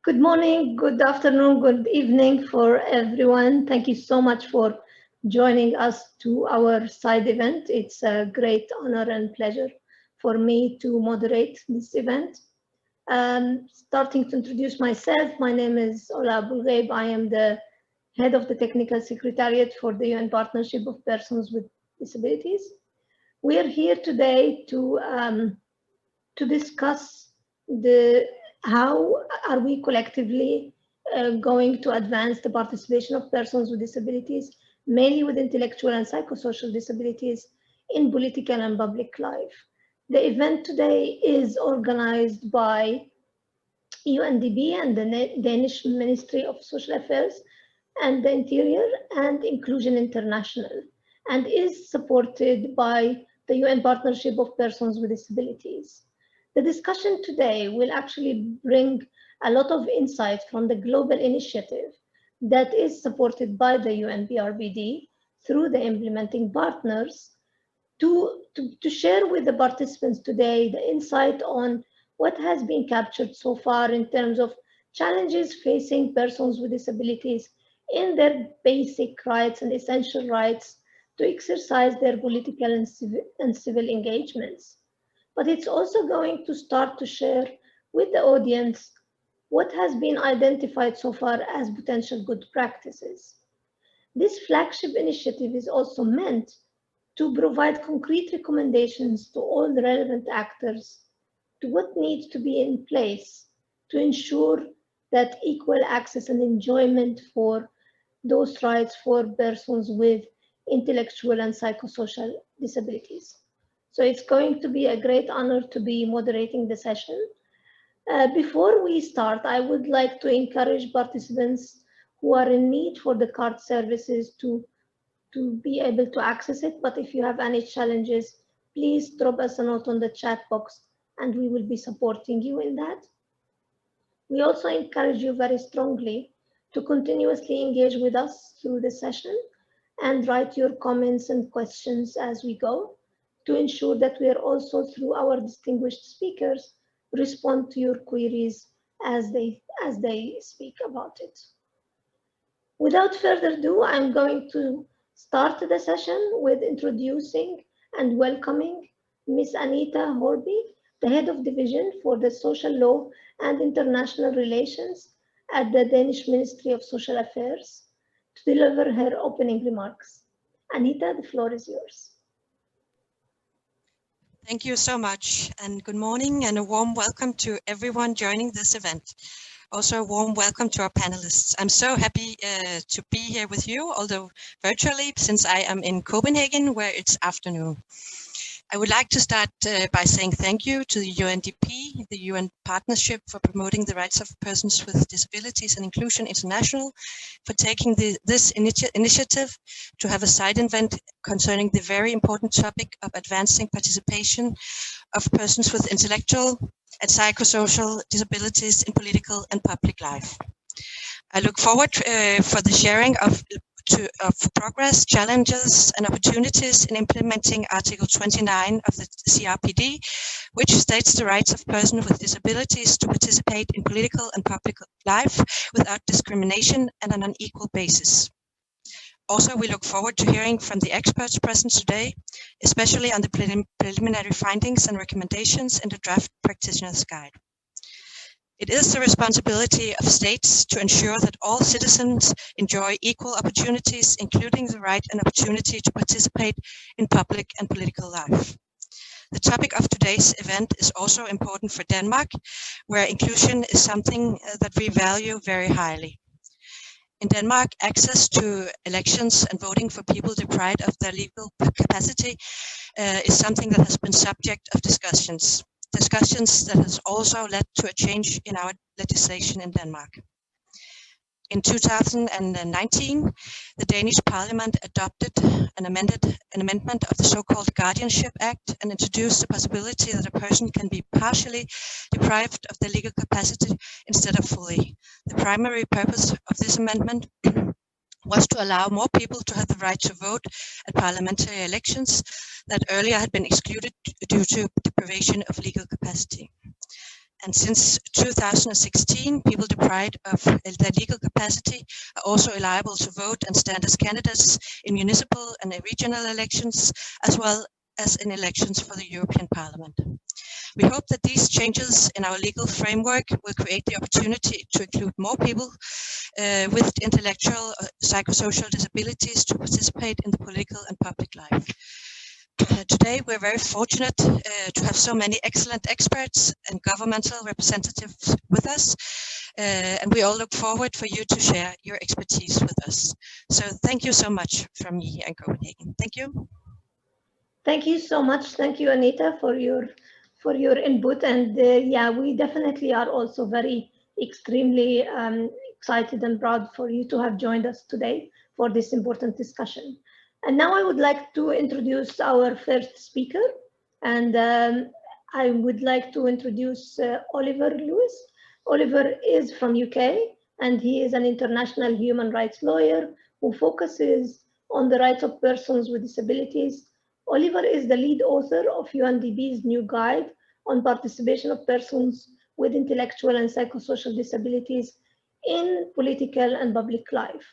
Good morning, good afternoon, good evening for everyone. Thank you so much for joining us to our side event. It's a great honor and pleasure for me to moderate this event. Starting to introduce myself, my name is Ola Bulgaib. I am the head of the Technical Secretariat for the UN Partnership of Persons with Disabilities. We are here today to discuss how are we collectively going to advance the participation of persons with disabilities, mainly with intellectual and psychosocial disabilities, in political and public life. The event today is organized by UNDP and the Danish Ministry of Social Affairs and the Interior and Inclusion International, and is supported by the UN Partnership of Persons with Disabilities. The discussion today will actually bring a lot of insight from the global initiative that is supported by the UNPRPD through the implementing partners to share with the participants today the insight on what has been captured so far in terms of challenges facing persons with disabilities in their basic rights and essential rights to exercise their political and civil engagements. But it's also going to start to share with the audience what has been identified so far as potential good practices. This flagship initiative is also meant to provide concrete recommendations to all the relevant actors to what needs to be in place to ensure that equal access and enjoyment for those rights for persons with intellectual and psychosocial disabilities. So it's going to be a great honor to be moderating the session. Before we start, I would like to encourage participants who are in need for the card services to be able to access it. But if you have any challenges, please drop us a note on the chat box and we will be supporting you in that. We also encourage you very strongly to continuously engage with us through the session and write your comments and questions as we go, to ensure that we are also, through our distinguished speakers, respond to your queries as they speak about it. Without further ado, I'm going to start the session with introducing and welcoming Ms. Anita Hørby, the Head of Division for the Social Law and International Relations at the Danish Ministry of Social Affairs, to deliver her opening remarks. Anita, the floor is yours. Thank you so much, and good morning and a warm welcome to everyone joining this event. Also a warm welcome to our panelists. I'm so happy to be here with you, although virtually, since I am in Copenhagen, where it's afternoon. I would like to start by saying thank you to the UNDP, the UN Partnership for Promoting the Rights of Persons with Disabilities and Inclusion International, for taking this initiative to have a side event concerning the very important topic of advancing participation of persons with intellectual and psychosocial disabilities in political and public life. I look forward for the sharing of progress, challenges and opportunities in implementing Article 29 of the CRPD, which states the rights of persons with disabilities to participate in political and public life without discrimination and on an equal basis. Also, we look forward to hearing from the experts present today, especially on the preliminary findings and recommendations in the draft practitioner's guide. It is the responsibility of states to ensure that all citizens enjoy equal opportunities, including the right and opportunity to participate in public and political life. The topic of today's event is also important for Denmark, where inclusion is something that we value very highly. In Denmark, access to elections and voting for people deprived of their legal capacity is something that has been subject of discussions that has also led to a change in our legislation in Denmark. In 2019, the Danish Parliament adopted an amendment of the so-called Guardianship Act and introduced the possibility that a person can be partially deprived of their legal capacity instead of fully. The primary purpose of this amendment was to allow more people to have the right to vote at parliamentary elections that earlier had been excluded due to deprivation of legal capacity. And since 2016, people deprived of their legal capacity are also liable to vote and stand as candidates in municipal and regional elections, as well as in elections for the European Parliament. We hope that these changes in our legal framework will create the opportunity to include more people with intellectual or psychosocial disabilities to participate in the political and public life. Today, we're very fortunate to have so many excellent experts and governmental representatives with us, and we all look forward for you to share your expertise with us. So thank you so much from me here in Copenhagen. Thank you. Thank you so much. Thank you, Anita, for your input. And yeah, we definitely are also very extremely excited and proud for you to have joined us today for this important discussion. And now I would like to introduce our first speaker, and I would like to introduce Oliver Lewis. Oliver is from UK, and he is an international human rights lawyer who focuses on the rights of persons with disabilities. Oliver is the lead author of UNDP's new guide on participation of persons with intellectual and psychosocial disabilities in political and public life.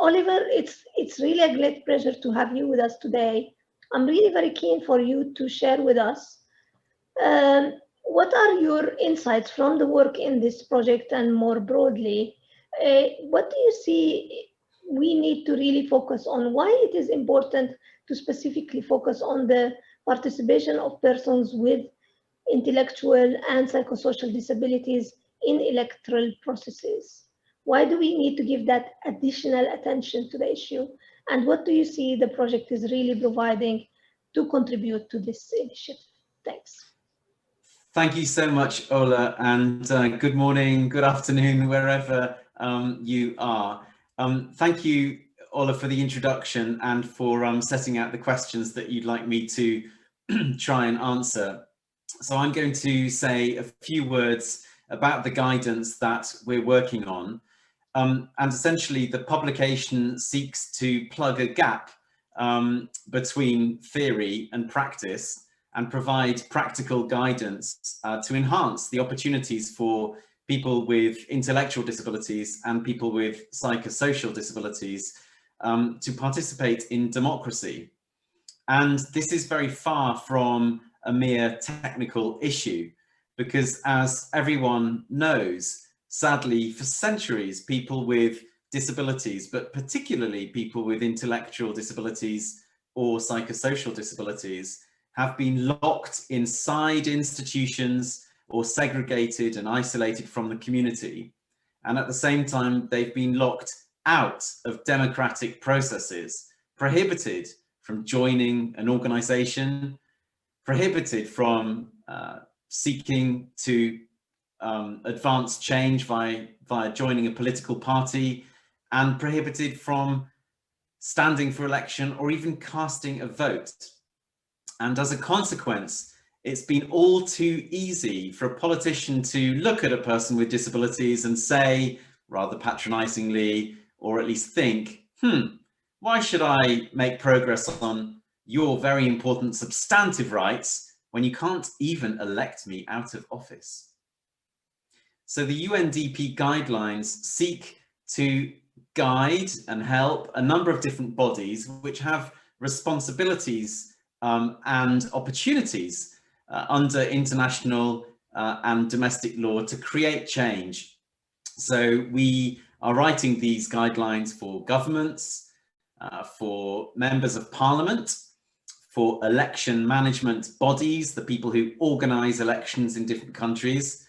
Oliver, it's really a great pleasure to have you with us today. I'm really very keen for you to share with us what are your insights from the work in this project, and more broadly, what do you see we need to really focus on? Why it is important to specifically focus on the participation of persons with intellectual and psychosocial disabilities in electoral processes? Why do we need to give that additional attention to the issue? And what do you see the project is really providing to contribute to this initiative? Thanks. Thank you so much, Ola, and good morning, good afternoon, wherever you are. Thank you, Ola, for the introduction and for setting out the questions that you'd like me to try and answer. So I'm going to say a few words about the guidance that we're working on. And essentially, the publication seeks to plug a gap between theory and practice and provide practical guidance to enhance the opportunities for people with intellectual disabilities and people with psychosocial disabilities to participate in democracy. And this is very far from a mere technical issue, because as everyone knows, sadly, for centuries, people with disabilities, but particularly people with intellectual disabilities or psychosocial disabilities, have been locked inside institutions or segregated and isolated from the community. And at the same time, they've been locked out of democratic processes, prohibited from joining an organization, prohibited from seeking to advance change via joining a political party, and prohibited from standing for election or even casting a vote. And as a consequence, it's been all too easy for a politician to look at a person with disabilities and say, rather patronizingly, or at least think, why should I make progress on your very important substantive rights when you can't even elect me out of office? So the UNDP guidelines seek to guide and help a number of different bodies which have responsibilities and opportunities under international and domestic law to create change. So we are writing these guidelines for governments, for members of parliament, for election management bodies, the people who organize elections in different countries,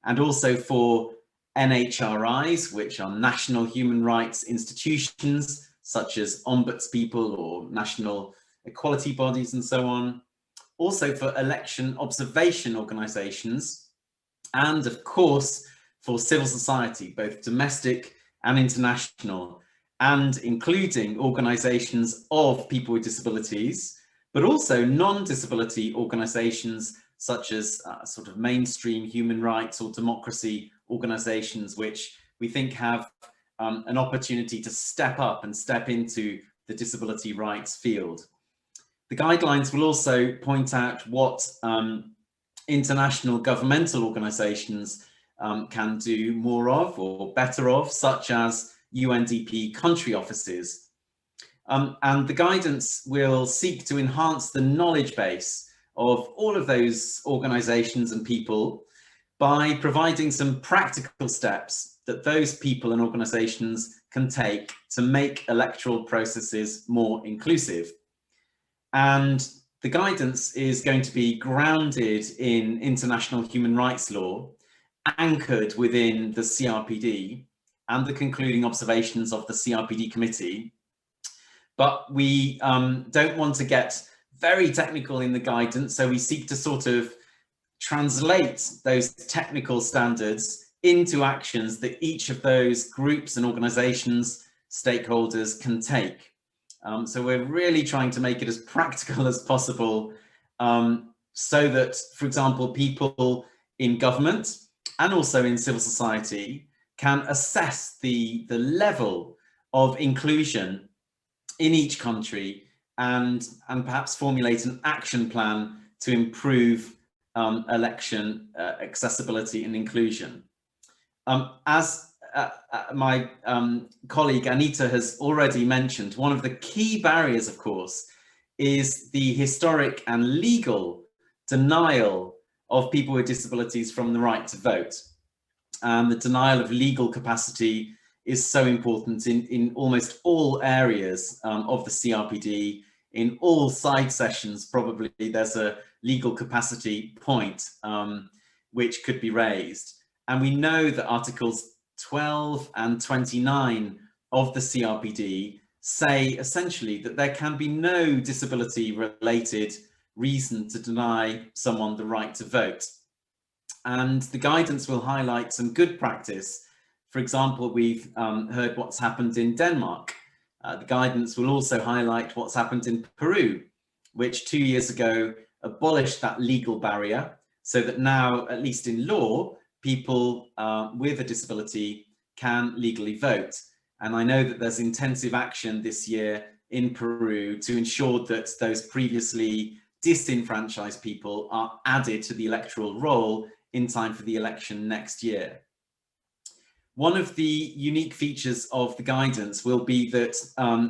and also for NHRIs, which are national human rights institutions, such as ombudspeople or national equality bodies and so on. Also for election observation organizations, and of course for civil society, both domestic and international, and including organizations of people with disabilities, but also non-disability organizations such as sort of mainstream human rights or democracy organizations, which we think have an opportunity to step up and step into the disability rights field. The guidelines will also point out what international governmental organisations can do more of or better of, such as UNDP country offices. And the guidance will seek to enhance the knowledge base of all of those organisations and people by providing some practical steps that those people and organisations can take to make electoral processes more inclusive. And the guidance is going to be grounded in international human rights law, anchored within the CRPD and the concluding observations of the CRPD committee. But we don't want to get very technical in the guidance, so we seek to sort of translate those technical standards into actions that each of those groups and organizations, stakeholders can take. So we're really trying to make it as practical as possible, so that, for example, people in government and also in civil society can assess the level of inclusion in each country and perhaps formulate an action plan to improve election accessibility and inclusion. As my colleague Anita has already mentioned, one of the key barriers, of course, is the historic and legal denial of people with disabilities from the right to vote. And the denial of legal capacity is so important in almost all areas of the CRPD. In all side sessions, probably there's a legal capacity point which could be raised. And we know that Articles 12 and 29 of the CRPD say essentially that there can be no disability related reason to deny someone the right to vote. And the guidance will highlight some good practice. For example, we've heard what's happened in Denmark. The guidance will also highlight what's happened in Peru, which 2 years ago abolished that legal barrier, so that now, at least in law, people with a disability can legally vote. And I know that there's intensive action this year in Peru to ensure that those previously disenfranchised people are added to the electoral roll in time for the election next year. One of the unique features of the guidance will be that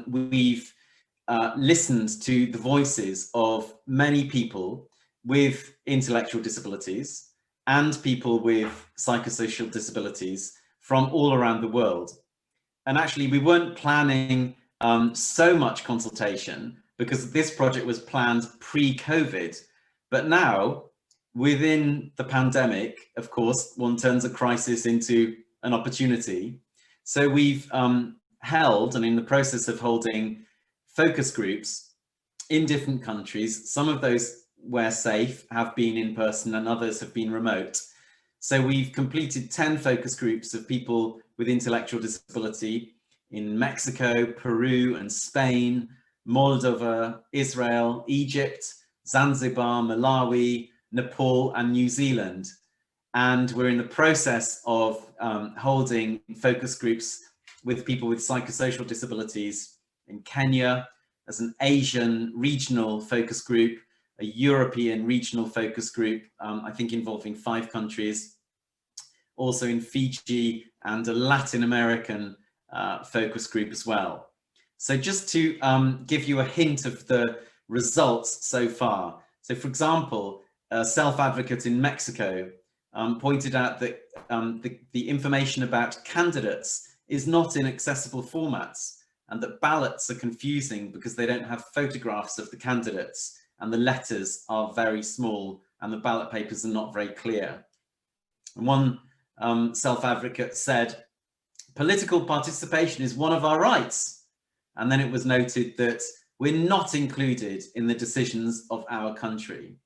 we've listened to the voices of many people with intellectual disabilities and people with psychosocial disabilities from all around the world. And actually, we weren't planning so much consultation because this project was planned pre-COVID. But now, within the pandemic, of course, one turns a crisis into an opportunity. So we've held, and in the process of holding, focus groups in different countries. Some of those, where safe, have been in person and others have been remote. So we've completed 10 focus groups of people with intellectual disability in Mexico, Peru and Spain, Moldova, Israel, Egypt, Zanzibar, Malawi, Nepal and New Zealand. And we're in the process of holding focus groups with people with psychosocial disabilities in Kenya, as an Asian regional focus group, a European regional focus group, I think involving 5 countries, also in Fiji, and a Latin American focus group as well. So just to give you a hint of the results so far. So for example, a self-advocate in Mexico pointed out that the information about candidates is not in accessible formats, and that ballots are confusing because they don't have photographs of the candidates and the letters are very small and the ballot papers are not very clear. And one self-advocate said, political participation is one of our rights. And then it was noted that we're not included in the decisions of our country.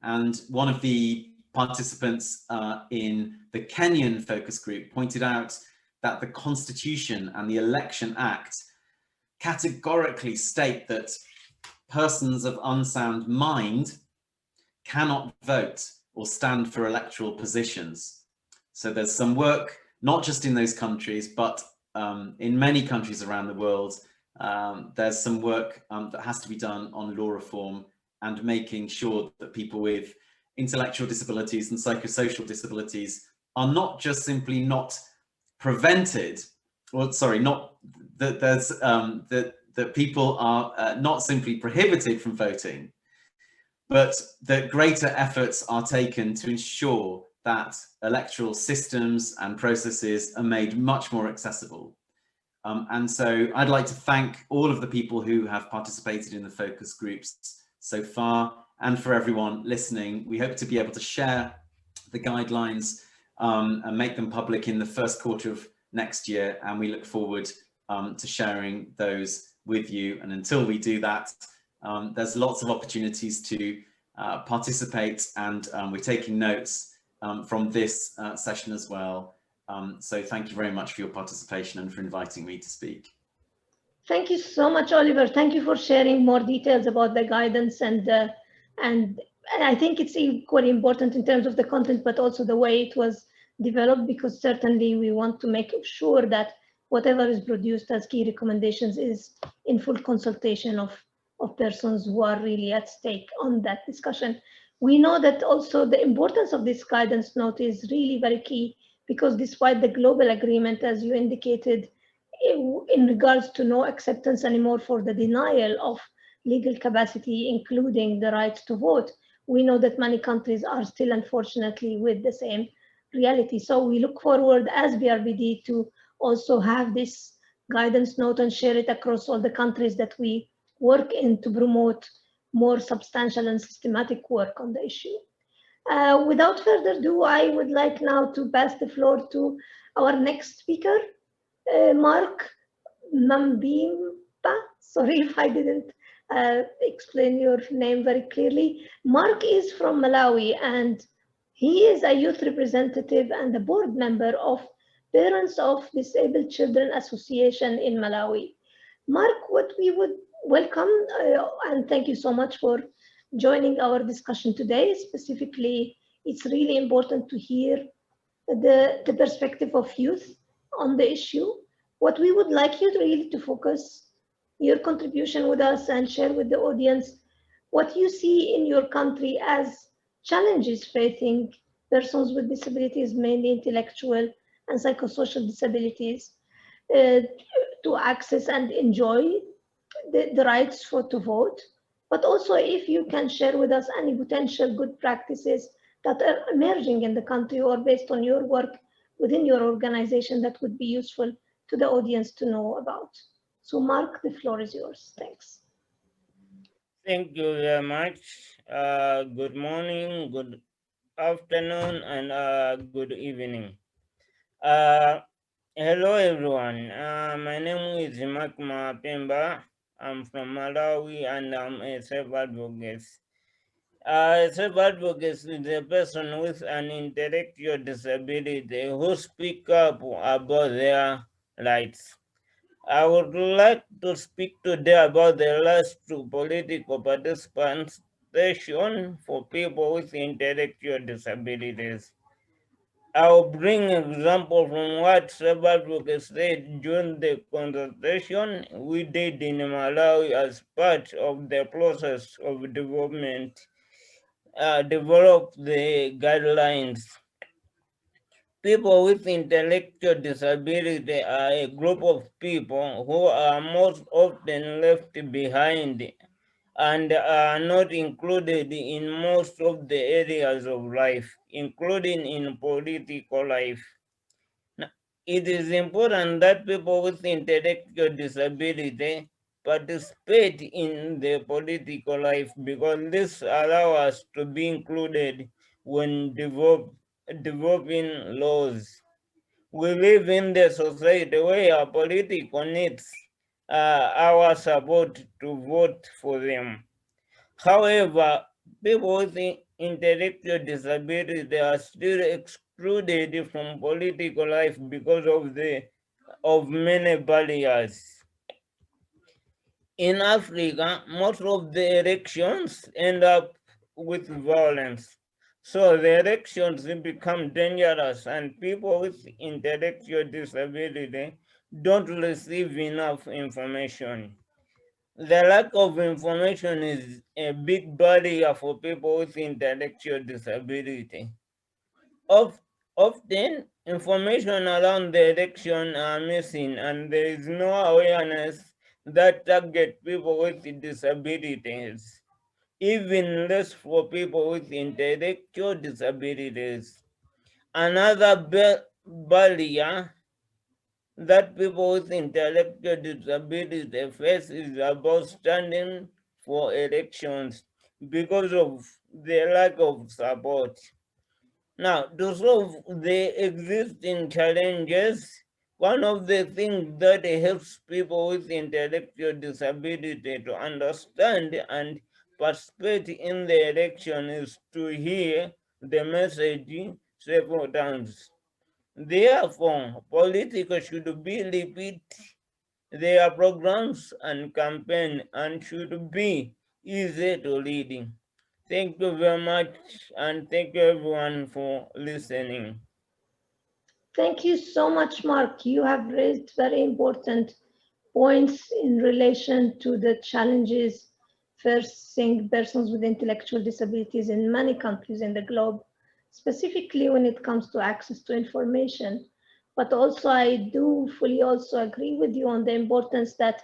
And one of the participants in the Kenyan focus group pointed out that the Constitution and the Election Act categorically state that persons of unsound mind cannot vote or stand for electoral positions. So there's some work, not just in those countries, but in many countries around the world. There's some work that has to be done on law reform and making sure that people with intellectual disabilities and psychosocial disabilities are not just simply not prevented, or sorry, not that there's that people are not simply prohibited from voting, but that greater efforts are taken to ensure that electoral systems and processes are made much more accessible. And so I'd like to thank all of the people who have participated in the focus groups so far, and for everyone listening. We hope to be able to share the guidelines and make them public in the first quarter of next year, and we look forward to sharing those with you. And until we do that, there's lots of opportunities to participate, and we're taking notes from this session as well. So thank you very much for your participation and for inviting me to speak. Thank you so much, Oliver. Thank you for sharing more details about the guidance, and I think it's equally important in terms of the content, but also the way it was developed, because certainly we want to make sure that whatever is produced as key recommendations is in full consultation of persons who are really at stake on that discussion. We know that also the importance of this guidance note is really very key, because despite the global agreement, as you indicated, in regards to no acceptance anymore for the denial of legal capacity, including the right to vote, we know that many countries are still, unfortunately, with the same reality. So we look forward as BRPD to also have this guidance note and share it across all the countries that we work in to promote more substantial and systematic work on the issue. Without further ado, I would like now to pass the floor to our next speaker, Martin-Micallef. Sorry if I didn't explain your name very clearly. Mark is from Malawi, and he is a youth representative and a board member of Parents of Disabled Children Association in Malawi. Mark, what we would welcome, and thank you so much for joining our discussion today. Specifically, it's really important to hear the perspective of youth on the issue. What we would like you to really to focus your contribution with us and share with the audience what you see in your country as challenges facing persons with disabilities, mainly intellectual and psychosocial disabilities, to access and enjoy the rights to vote. But also if you can share with us any potential good practices that are emerging in the country or based on your work within your organization that would be useful to the audience to know about. So Mark, the floor is yours. Thanks. Thank you very much. Good morning, good afternoon, and good evening. Hello everyone. My name is Mapemba. I'm from Malawi and I'm a self-advocate. Self-advocate is a person with an intellectual disability who speak up about their rights. I would like to speak today about the rights to political participation for people with intellectual disabilities. I'll bring an example from what self-advocates said during the consultation we did in Malawi as part of the process of development, develop the guidelines. People with intellectual disability are a group of people who are most often left behind and are not included in most of the areas of life, including in political life. Now, it is important that people with intellectual disability participate in the political life because this allows us to be included when developing laws. We live in the society where our political needs our support to vote for them. However, people with intellectual disability are still excluded from political life because of many barriers. In Africa, most of the elections end up with violence. So the elections become dangerous and people with intellectual disability don't receive enough information. The lack of information is a big barrier for people with intellectual disability. Often, information around the election are missing, and there is no awareness that target people with disabilities, even less for people with intellectual disabilities. Another barrier that people with intellectual disabilities face is about standing for elections because of the lack of support. Now, to solve the existing challenges, one of the things that helps people with intellectual disability to understand and participate in the election is to hear the message several times. Therefore, politics should be repeat their programs and campaign and should be easy to read. Thank you very much, and thank you everyone for listening. Thank you so much, Mark. You have raised very important points in relation to the challenges facing persons with intellectual disabilities in many countries in the globe, specifically when it comes to access to information. But also, I do fully also agree with you on the importance that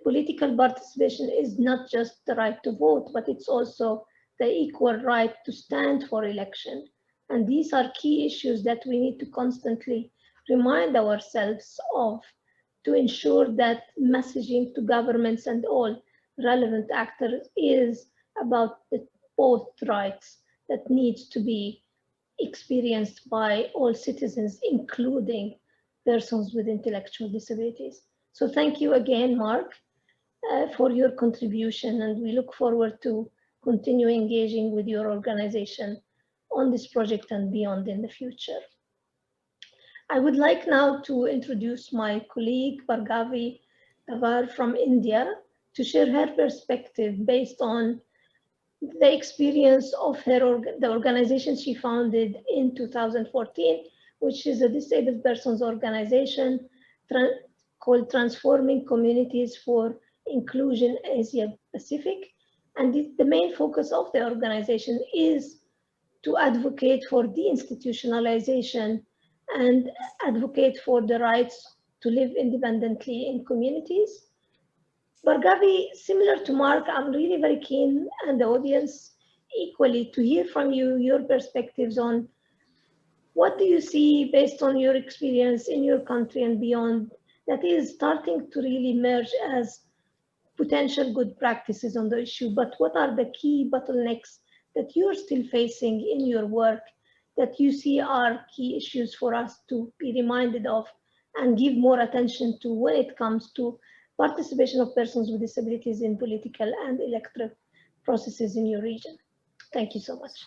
political participation is not just the right to vote, but it's also the equal right to stand for election. And these are key issues that we need to constantly remind ourselves of to ensure that messaging to governments and all relevant actors is about the both rights that needs to be experienced by all citizens, including persons with intellectual disabilities. So thank you again, Mark, for your contribution, and we look forward to continue engaging with your organization on this project and beyond in the future. I would like now to introduce my colleague, Bhargavi Davar from India, to share her perspective based on the experience of the organization she founded in 2014, which is a disabled persons organization called Transforming Communities for Inclusion Asia Pacific. And the main focus of the organization is to advocate for deinstitutionalization and advocate for the rights to live independently in communities. Bhargavi, similar to Mark, I'm really very keen, and the audience equally, to hear from you your perspectives on what do you see based on your experience in your country and beyond that is starting to really emerge as potential good practices on the issue, but what are the key bottlenecks that you're still facing in your work that you see are key issues for us to be reminded of and give more attention to when it comes to participation of persons with disabilities in political and electoral processes in your region? Thank you so much.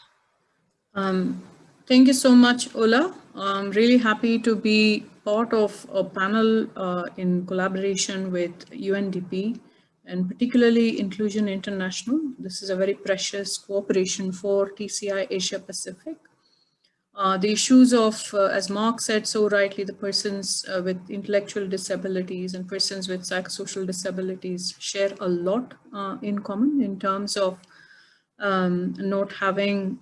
Thank you so much, Ola. I'm really happy to be part of a panel in collaboration with UNDP and particularly Inclusion International. This is a very precious cooperation for TCI Asia Pacific. The issues of, as Mark said so rightly, the persons with intellectual disabilities and persons with psychosocial disabilities share a lot in common in terms of not having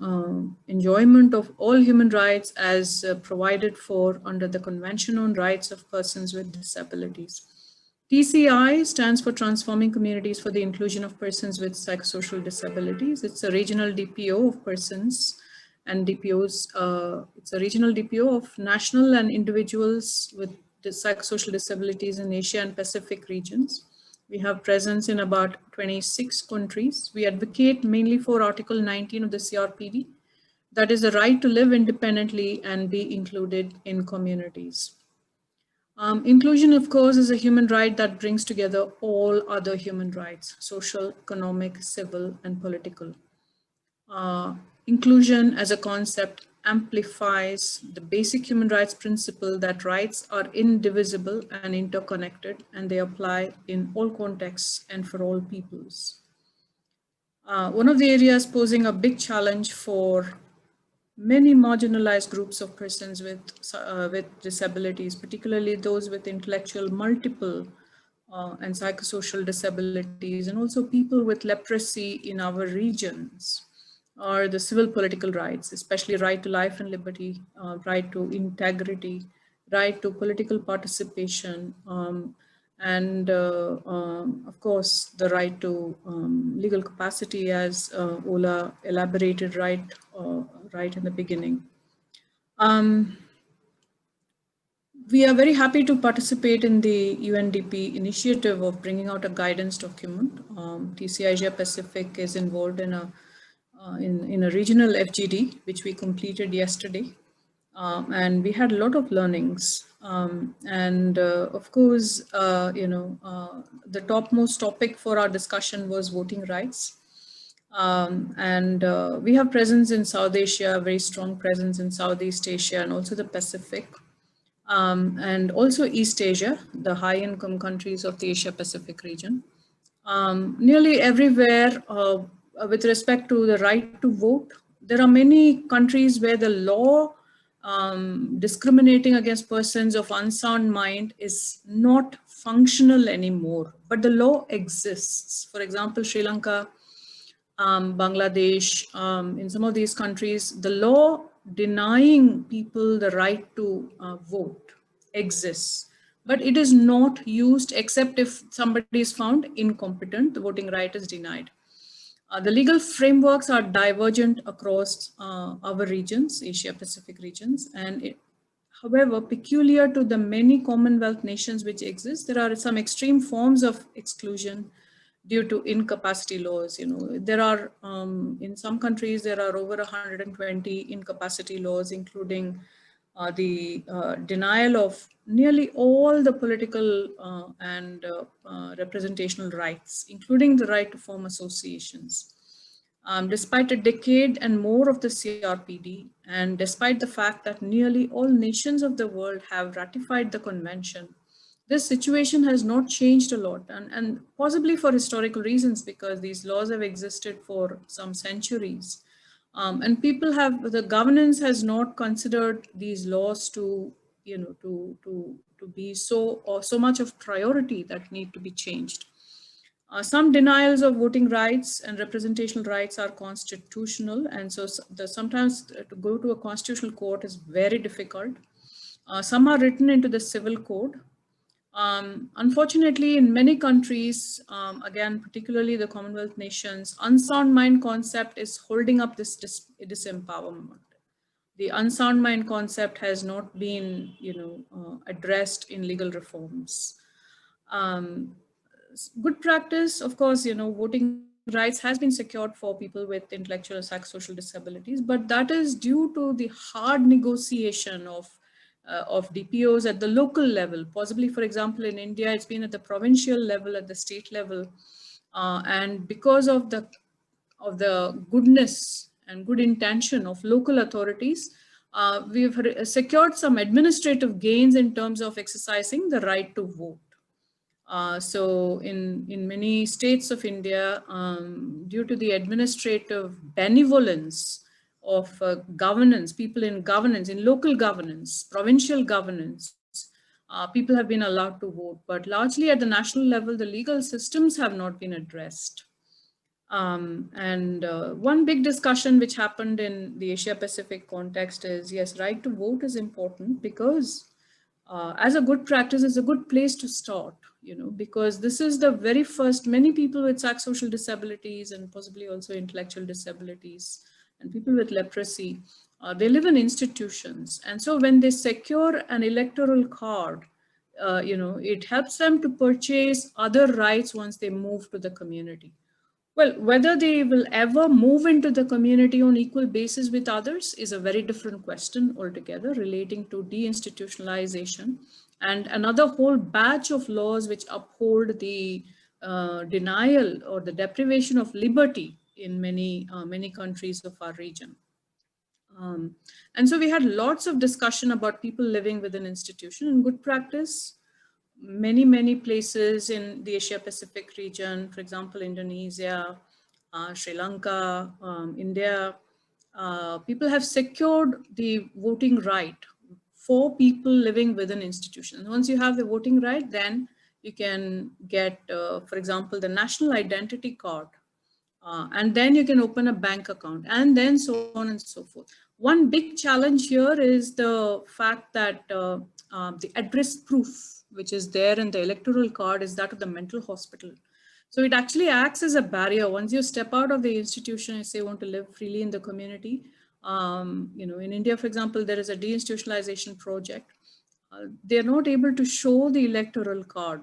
enjoyment of all human rights as provided for under the Convention on Rights of Persons with Disabilities. TCI stands for Transforming Communities for the Inclusion of Persons with Psychosocial Disabilities. It's a regional DPO of persons and DPOs. It's a regional DPO of national and individuals with psychosocial disabilities in Asia and Pacific regions. We have presence in about 26 countries. We advocate mainly for Article 19 of the CRPD, that is the right to live independently and be included in communities. Inclusion, of course, is a human right that brings together all other human rights, social, economic, civil, and political. Inclusion as a concept amplifies the basic human rights principle that rights are indivisible and interconnected, and they apply in all contexts and for all peoples. One of the areas posing a big challenge for many marginalized groups of persons with disabilities, particularly those with intellectual multiple and psychosocial disabilities, and also people with leprosy in our regions, are the civil political rights, especially right to life and liberty, right to integrity, right to political participation, and of course the right to legal capacity, as Ola elaborated right in the beginning. We are very happy to participate in the UNDP initiative of bringing out a guidance document. TC Asia Pacific is involved in a regional FGD, which we completed yesterday. And we had a lot of learnings. Of course, the topmost topic for our discussion was voting rights. We have presence in South Asia, very strong presence in Southeast Asia, and also the Pacific. And also East Asia, the high-income countries of the Asia-Pacific region. Nearly everywhere, with respect to the right to vote, there are many countries where the law discriminating against persons of unsound mind is not functional anymore, but the law exists. For example, Sri Lanka, Bangladesh, in some of these countries, the law denying people the right to vote exists, but it is not used except if somebody is found incompetent, the voting right is denied. The legal frameworks are divergent across our regions, Asia-Pacific regions, and however, peculiar to the many Commonwealth nations which exist, there are some extreme forms of exclusion due to incapacity laws. There are, in some countries, there are over 120 incapacity laws, including the denial of nearly all the political and representational rights, including the right to form associations. Despite a decade and more of the CRPD, and despite the fact that nearly all nations of the world have ratified the convention, this situation has not changed a lot, and possibly for historical reasons, because these laws have existed for some centuries. And the governance has not considered these laws to be so much of priority that need to be changed. Some denials of voting rights and representational rights are constitutional, and so sometimes to go to a constitutional court is very difficult. Some are written into the civil code. Unfortunately, in many countries, again, particularly the Commonwealth nations, unsound mind concept is holding up this disempowerment. The unsound mind concept has not been, addressed in legal reforms. Good practice, of course, voting rights has been secured for people with intellectual and psychosocial disabilities, but that is due to the hard negotiation of DPOs at the local level. Possibly, for example, in India, it's been at the provincial level, at the state level. And because of the goodness and good intention of local authorities, we've secured some administrative gains in terms of exercising the right to vote. So in many states of India, due to the administrative benevolence of governance, people in governance, in local governance, provincial governance, people have been allowed to vote. But largely at the national level, the legal systems have not been addressed. One big discussion which happened in the Asia-Pacific context is, yes, right to vote is important because as a good practice, is a good place to start, because this is the very first, many people with psychosocial disabilities and possibly also intellectual disabilities and people with leprosy, they live in institutions. And so when they secure an electoral card, it helps them to purchase other rights once they move to the community. Well, whether they will ever move into the community on equal basis with others is a very different question altogether, relating to deinstitutionalization and another whole batch of laws which uphold the denial or the deprivation of liberty in many countries of our region. And so we had lots of discussion about people living within institution and good practice. Many places in the Asia-Pacific region, for example, Indonesia, Sri Lanka, India, people have secured the voting right for people living within institutions. Once you have the voting right, then you can get, for example, the national identity card, and then you can open a bank account, and then so on and so forth. One big challenge here is the fact that the address proof, which is there in the electoral card, is that of the mental hospital. So it actually acts as a barrier. Once you step out of the institution and say you want to live freely in the community, you know, in India, for example, there is a deinstitutionalization project. They are not able to show the electoral card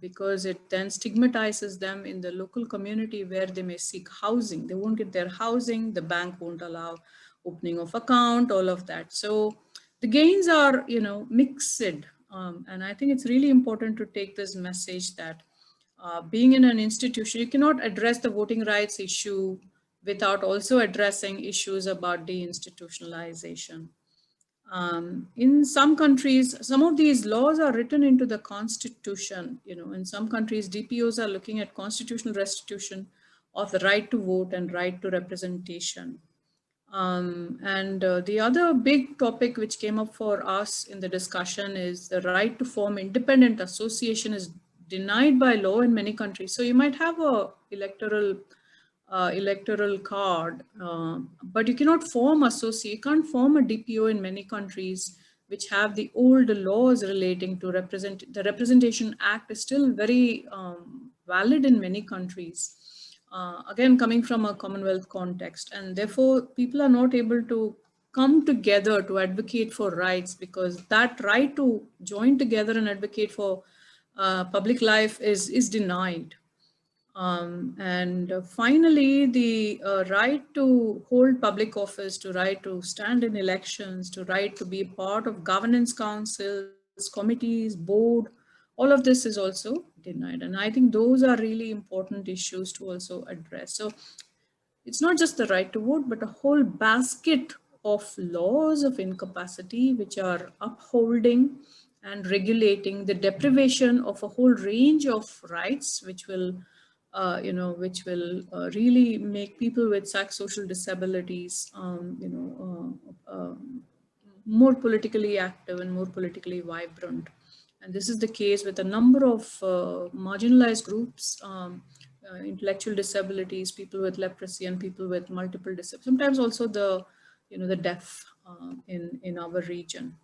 because it then stigmatizes them in the local community where they may seek housing. They won't get their housing, the bank won't allow opening of account, all of that. So the gains are, you know, mixed. And I think it's really important to take this message that being in an institution, you cannot address the voting rights issue without also addressing issues about deinstitutionalization. In some countries, some of these laws are written into the constitution. You know, in some countries, DPOs are looking at constitutional restitution of the right to vote and right to representation. The other big topic which came up for us in the discussion is the right to form independent association is denied by law in many countries. So you might have a electoral card, but you cannot form associate. You can't form a DPO in many countries which have the old laws relating to the Representation Act is still very valid in many countries. Again, coming from a Commonwealth context, and therefore people are not able to come together to advocate for rights, because that right to join together and advocate for public life is denied. Finally, the right to hold public office, to right to stand in elections, to right to be part of governance councils, committees, board, all of this is also denied. And I think those are really important issues to also address. So it's not just the right to vote, but a whole basket of laws of incapacity which are upholding and regulating the deprivation of a whole range of rights, which will really make people with psychosocial disabilities, more politically active and more politically vibrant. And this is the case with a number of marginalized groups, intellectual disabilities, people with leprosy, and people with multiple disabilities. Sometimes also the deaf in our region.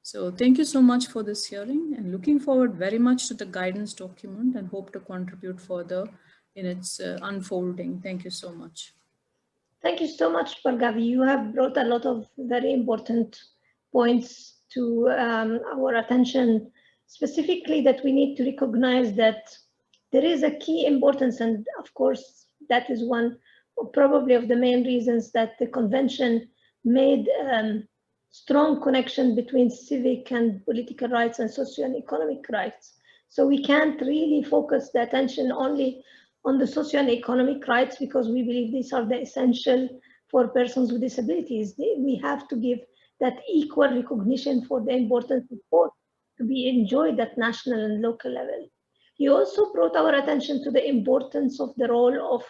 So thank you so much for this hearing, and looking forward very much to the guidance document and hope to contribute further in its unfolding. Thank you so much. Thank you so much, Bhargavi. You have brought a lot of very important points to our attention, specifically that we need to recognize that there is a key importance, and of course, that is one probably of the main reasons that the convention made strong connection between civic and political rights and socio and economic rights. So we can't really focus the attention only on the socio and economic rights, because we believe these are the essential for persons with disabilities. We have to give that equal recognition for the importance of both to be enjoyed at national and local level. You also brought our attention to the importance of the role of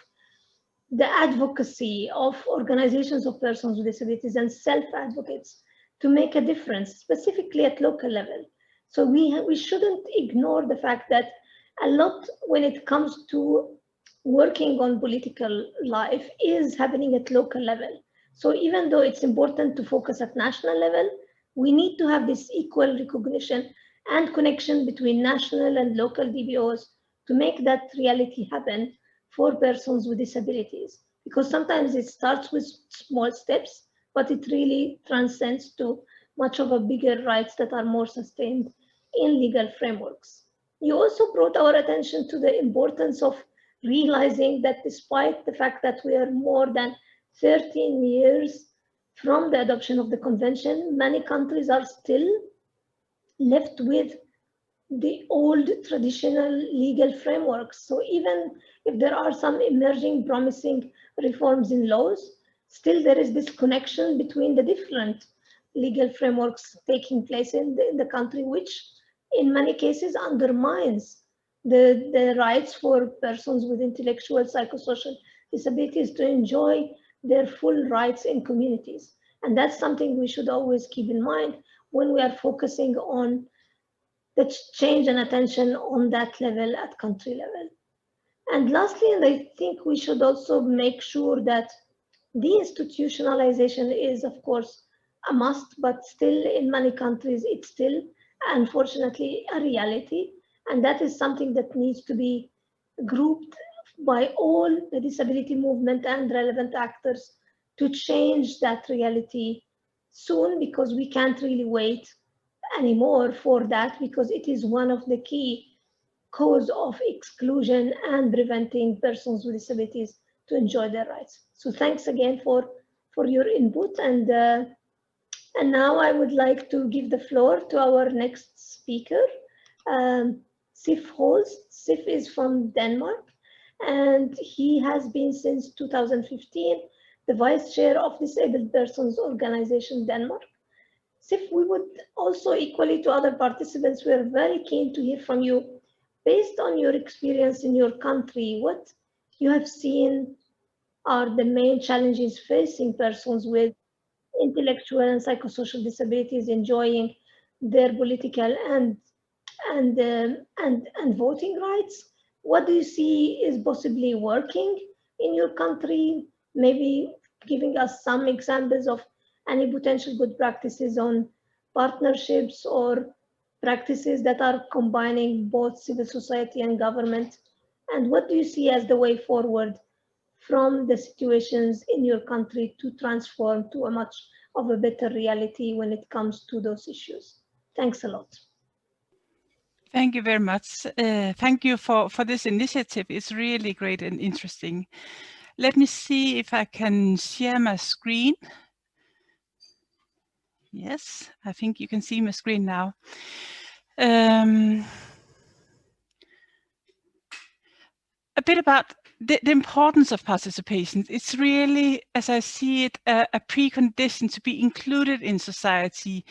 the advocacy of organizations of persons with disabilities and self-advocates to make a difference, specifically at local level. So we shouldn't ignore the fact that a lot when it comes to working on political life is happening at local level. So even though it's important to focus at national level, we need to have this equal recognition and connection between national and local DBOs to make that reality happen for persons with disabilities. Because sometimes it starts with small steps, but it really transcends to much of a bigger rights that are more sustained in legal frameworks. You also brought our attention to the importance of realizing that despite the fact that we are more than 13 years from the adoption of the convention, many countries are still left with the old traditional legal frameworks. So even if there are some emerging promising reforms in laws, still there is this connection between the different legal frameworks taking place in the country, which in many cases undermines the rights for persons with intellectual psychosocial disabilities to enjoy their full rights in communities. And that's something we should always keep in mind when we are focusing on the change and attention on that level at country level. And lastly, and I think we should also make sure that deinstitutionalization is, of course, a must, but still in many countries, it's still, unfortunately, a reality. And that is something that needs to be grouped by all the disability movement and relevant actors to change that reality soon, because we can't really wait anymore for that, because it is one of the key cause of exclusion and preventing persons with disabilities to enjoy their rights. So thanks again for your input. And now I would like to give the floor to our next speaker, Sif Holst. Sif is from Denmark, and he has been since 2015 the vice chair of Disabled Persons Organization Denmark. Sif, we would also, equally to other participants, we are very keen to hear from you, based on your experience in your country, what you have seen are the main challenges facing persons with intellectual and psychosocial disabilities enjoying their political and voting rights. What do you see is possibly working in your country? Maybe giving us some examples of any potential good practices on partnerships or practices that are combining both civil society and government. And what do you see as the way forward from the situations in your country to transform to a much of a better reality when it comes to those issues? Thanks a lot. Thank you very much. Thank you for this initiative. It's really great and interesting. Let me see if I can share my screen. Yes, I think you can see my screen now. A bit about the importance of participation. It's really, as I see it, a precondition to be included in society.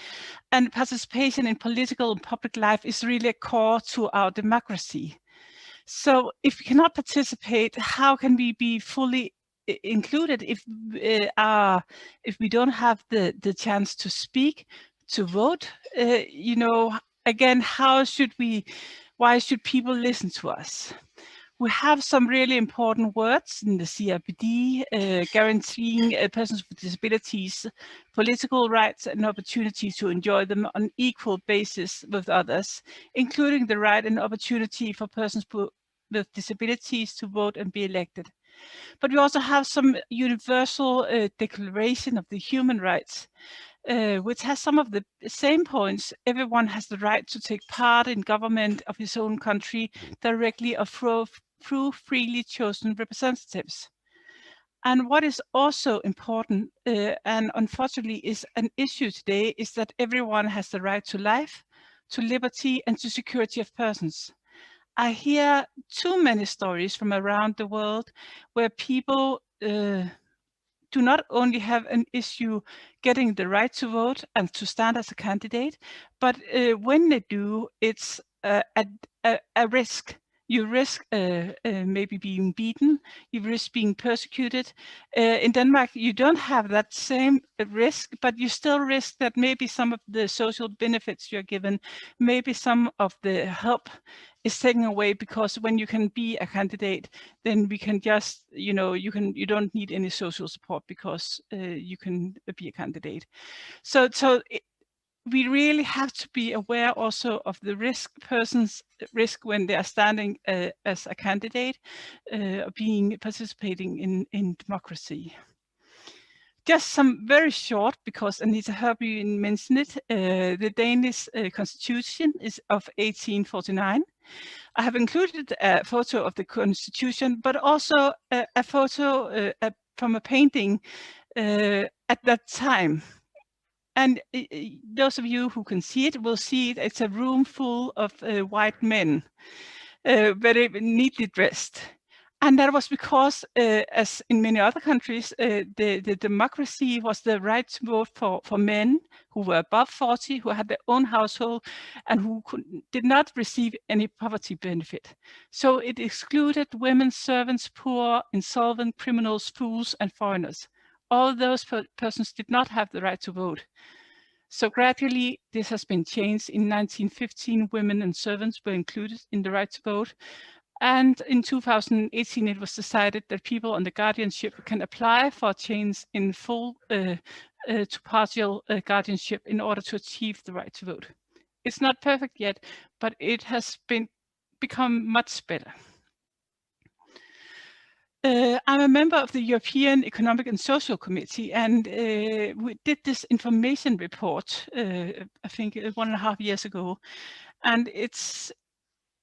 And participation in political and public life is really a core to our democracy. So if we cannot participate, how can we be fully included if we don't have the chance to speak, to vote? You know, again, why should people listen to us? We have some really important words in the CRPD guaranteeing persons with disabilities political rights and opportunity to enjoy them on equal basis with others, including the right and opportunity for persons with disabilities to vote and be elected. But we also have some universal declaration of the human rights, which has some of the same points. Everyone has the right to take part in government of his own country directly or through freely chosen representatives. And what is also important, and unfortunately is an issue today, is that everyone has the right to life, to liberty, and to security of persons. I hear too many stories from around the world where people do not only have an issue getting the right to vote and to stand as a candidate, but when they do, it's a risk. You risk maybe being beaten, you risk being persecuted. In Denmark, you don't have that same risk, but you still risk that maybe some of the social benefits you're given, maybe some of the help is taken away, because when you can be a candidate, then we can just, you know, you don't need any social support because you can be a candidate. So we really have to be aware also of the persons risk when they are standing as a candidate, participating in democracy. Just some very short, because Anita Hørby mentioned it, the Danish constitution is of 1849. I have included a photo of the constitution, but also a photo from a painting at that time. And those of you who can see it will see it. It's a room full of white men, very neatly dressed. And that was because, as in many other countries, the democracy was the right to vote for men who were above 40, who had their own household, and who did not receive any poverty benefit. So it excluded women, servants, poor, insolvent, criminals, fools, and foreigners. All those persons did not have the right to vote. So gradually, this has been changed. In 1915, women and servants were included in the right to vote. And in 2018, it was decided that people on the guardianship can apply for a change in full to partial guardianship in order to achieve the right to vote. It's not perfect yet, but it has become much better. I'm a member of the European Economic and Social Committee, and we did this information report, I think 1.5 years ago, and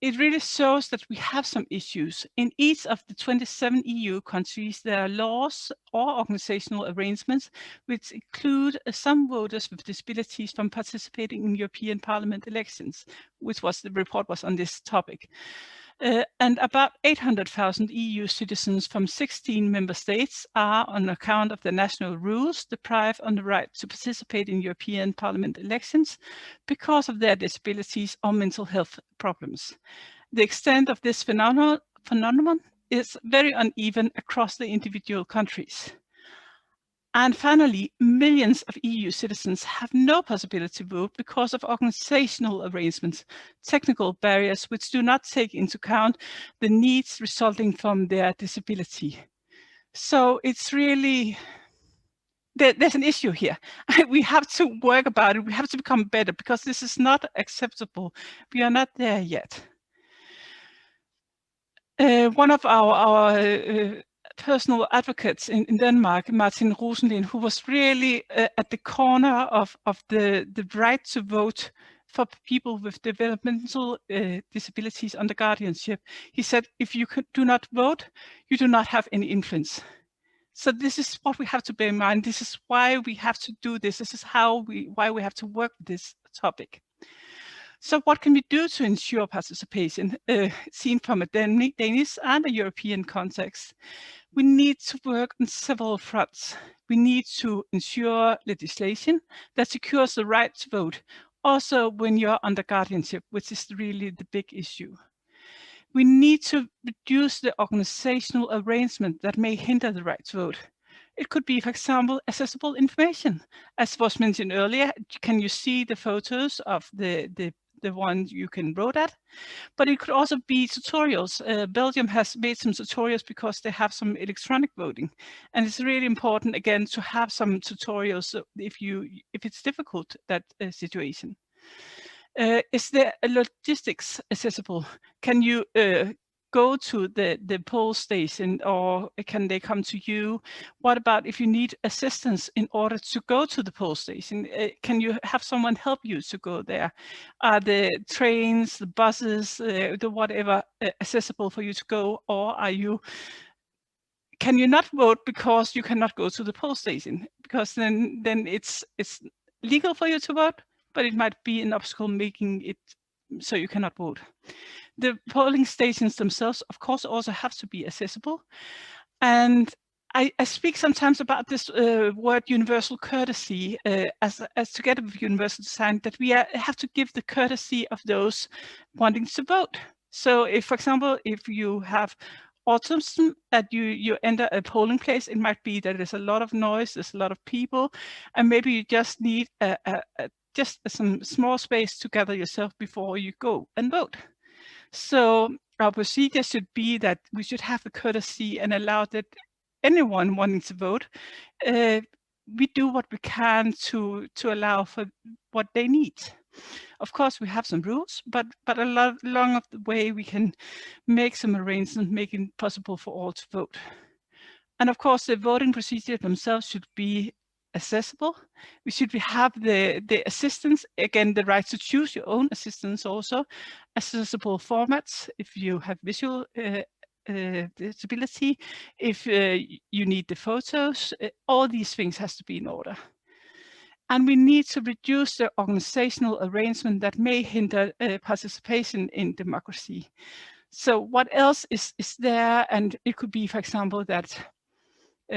it really shows that we have some issues. In each of the 27 EU countries, there are laws or organizational arrangements which include some voters with disabilities from participating in European Parliament elections, which was the report was on this topic. And about 800,000 EU citizens from 16 member states are, on account of the national rules, deprived of the right to participate in European Parliament elections because of their disabilities or mental health problems. The extent of this phenomenon is very uneven across the individual countries. And finally, millions of EU citizens have no possibility to vote because of organizational arrangements, technical barriers which do not take into account the needs resulting from their disability. So it's really, there's an issue here. We have to work about it. We have to become better because this is not acceptable. We are not there yet. One of our personal advocates in Denmark, Martin Rosenlind, who was really at the corner of the right to vote for people with developmental disabilities under guardianship. He said, if you do not vote, you do not have any influence. So this is what we have to bear in mind. This is why we have to do this. This is why we have to work with this topic. So what can we do to ensure participation, seen from a Danish and a European context? We need to work on several fronts. We need to ensure legislation that secures the right to vote, also when you're under guardianship, which is really the big issue. We need to reduce the organizational arrangement that may hinder the right to vote. It could be, for example, accessible information. As was mentioned earlier, can you see the photos of the one you can vote at? But it could also be tutorials. Belgium has made some tutorials because they have some electronic voting. And it's really important, again, to have some tutorials if it's difficult, that situation. Is there a logistics accessible? Can you go to the poll station, or can they come to you? What about if you need assistance in order to go to the poll station? Can you have someone help you to go there? Are the trains, the buses, the whatever accessible for you to go, or can you not vote because you cannot go to the poll station? Because then it's legal for you to vote, but it might be an obstacle making it so you cannot vote. The polling stations themselves, of course, also have to be accessible. And I speak sometimes about this word universal courtesy as together with universal design, that we have to give the courtesy of those wanting to vote. So if, for example, if you have autism and you enter a polling place, it might be that there's a lot of noise, there's a lot of people, and maybe you just need just some small space to gather yourself before you go and vote. So our procedure should be that we should have the courtesy and allow that anyone wanting to vote, we do what we can to allow for what they need. Of course, we have some rules, but along the way we can make some arrangements, making it possible for all to vote. And of course, the voting procedure themselves should be accessible. We should have the assistance, again, the right to choose your own assistance also, accessible formats if you have visual disability, if you need the photos, all these things has to be in order. And we need to reduce the organizational arrangement that may hinder participation in democracy. So what else is there? And it could be, for example, that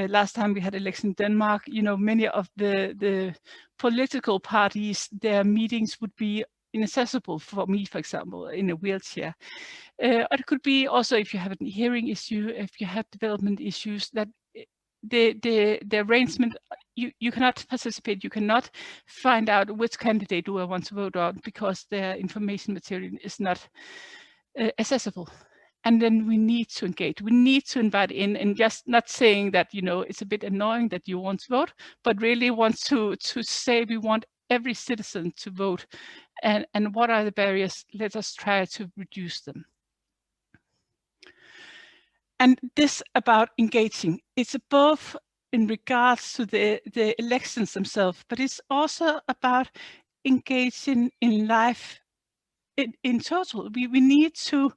last time we had election in Denmark, many of the political parties, their meetings would be inaccessible for me, for example, in a wheelchair. It could be also if you have a hearing issue, if you have development issues, that the arrangement you cannot participate, you cannot find out which candidate do I want to vote on because their information material is not accessible. And then we need to engage, we need to invite in, and just not saying that, you know, it's a bit annoying that you want to vote, but really want to say we want every citizen to vote. And what are the barriers? Let us try to reduce them. And this about engaging, it's both in regards to the elections themselves, but it's also about engaging in life in total. We need to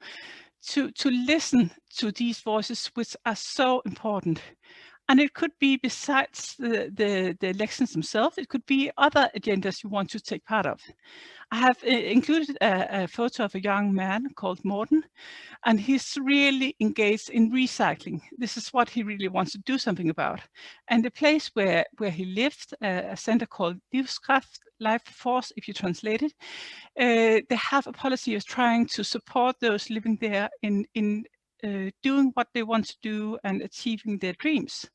listen to these voices, which are so important. And it could be besides the elections themselves, it could be other agendas you want to take part of. I have included a photo of a young man called Martin, and he's really engaged in recycling. This is what he really wants to do something about. And the place where he lived, a center called Livskraft, Life Force, if you translate it, they have a policy of trying to support those living there in doing what they want to do and achieving their dreams.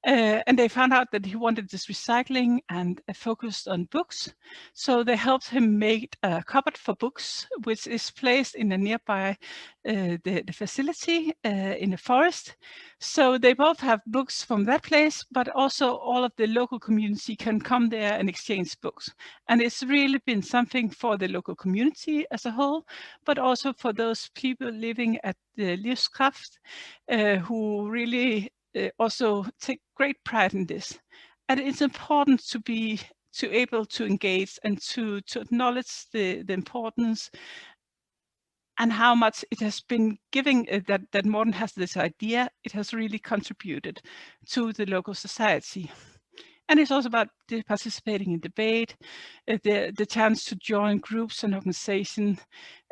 And they found out that he wanted this recycling and focused on books. So they helped him make a cupboard for books, which is placed in a nearby the facility in the forest. So they both have books from that place, but also all of the local community can come there and exchange books. And it's really been something for the local community as a whole, but also for those people living at the Livskraft who really also take great pride in this. And it's important to be able to engage and to acknowledge the importance and how much it has been giving that Morten has this idea. It has really contributed to the local society. And it's also about participating in debate, the chance to join groups and organizations,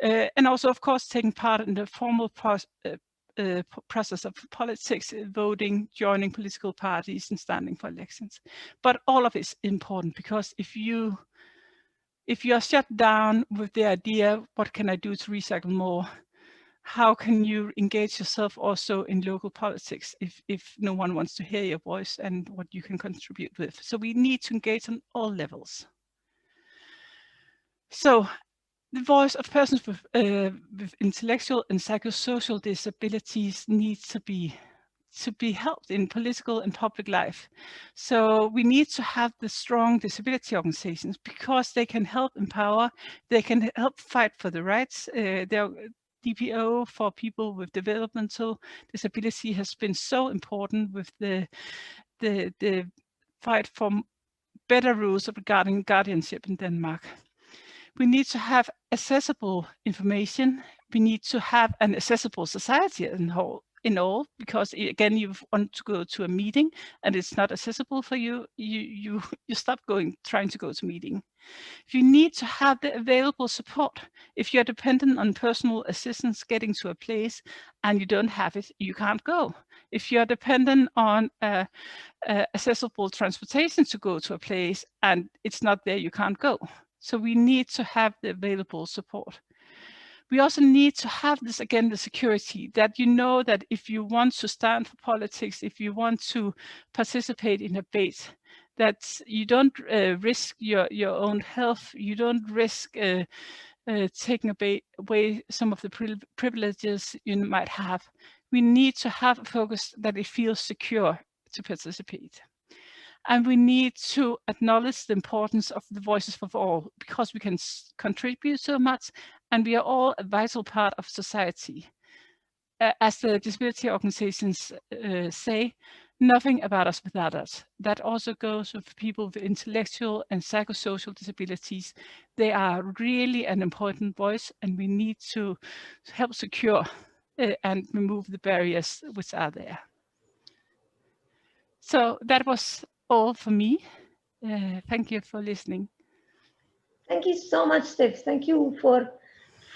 and also, of course, taking part in the formal process of politics, voting, joining political parties, and standing for elections. But all of it is important, because if you are shut down with the idea, what can I do to recycle more? How can you engage yourself also in local politics if no one wants to hear your voice and what you can contribute with? So we need to engage on all levels. So the voice of persons with intellectual and psychosocial disabilities needs to be helped in political and public life. So we need to have the strong disability organizations, because they can help empower, they can help fight for the rights. Their DPO for people with developmental disability has been so important with the fight for better rules regarding guardianship in Denmark. We need to have accessible information. We need to have an accessible society in all, because again, you want to go to a meeting and it's not accessible for you, you stop trying to go to meeting. You need to have the available support. If you're dependent on personal assistance getting to a place and you don't have it, you can't go. If you're dependent on accessible transportation to go to a place and it's not there, you can't go. So we need to have the available support. We also need to have this, again, the security, that you know that if you want to stand for politics, if you want to participate in a debate, that you don't risk your own health, you don't risk taking away some of the privileges you might have. We need to have a focus that it feels secure to participate. And we need to acknowledge the importance of the voices of all, because we can contribute so much, and we are all a vital part of society. As the disability organizations say, nothing about us without us. That also goes with people with intellectual and psychosocial disabilities. They are really an important voice, and we need to help secure and remove the barriers which are there. So that was all for me. Thank you for listening. Thank you so much, Steph. Thank you for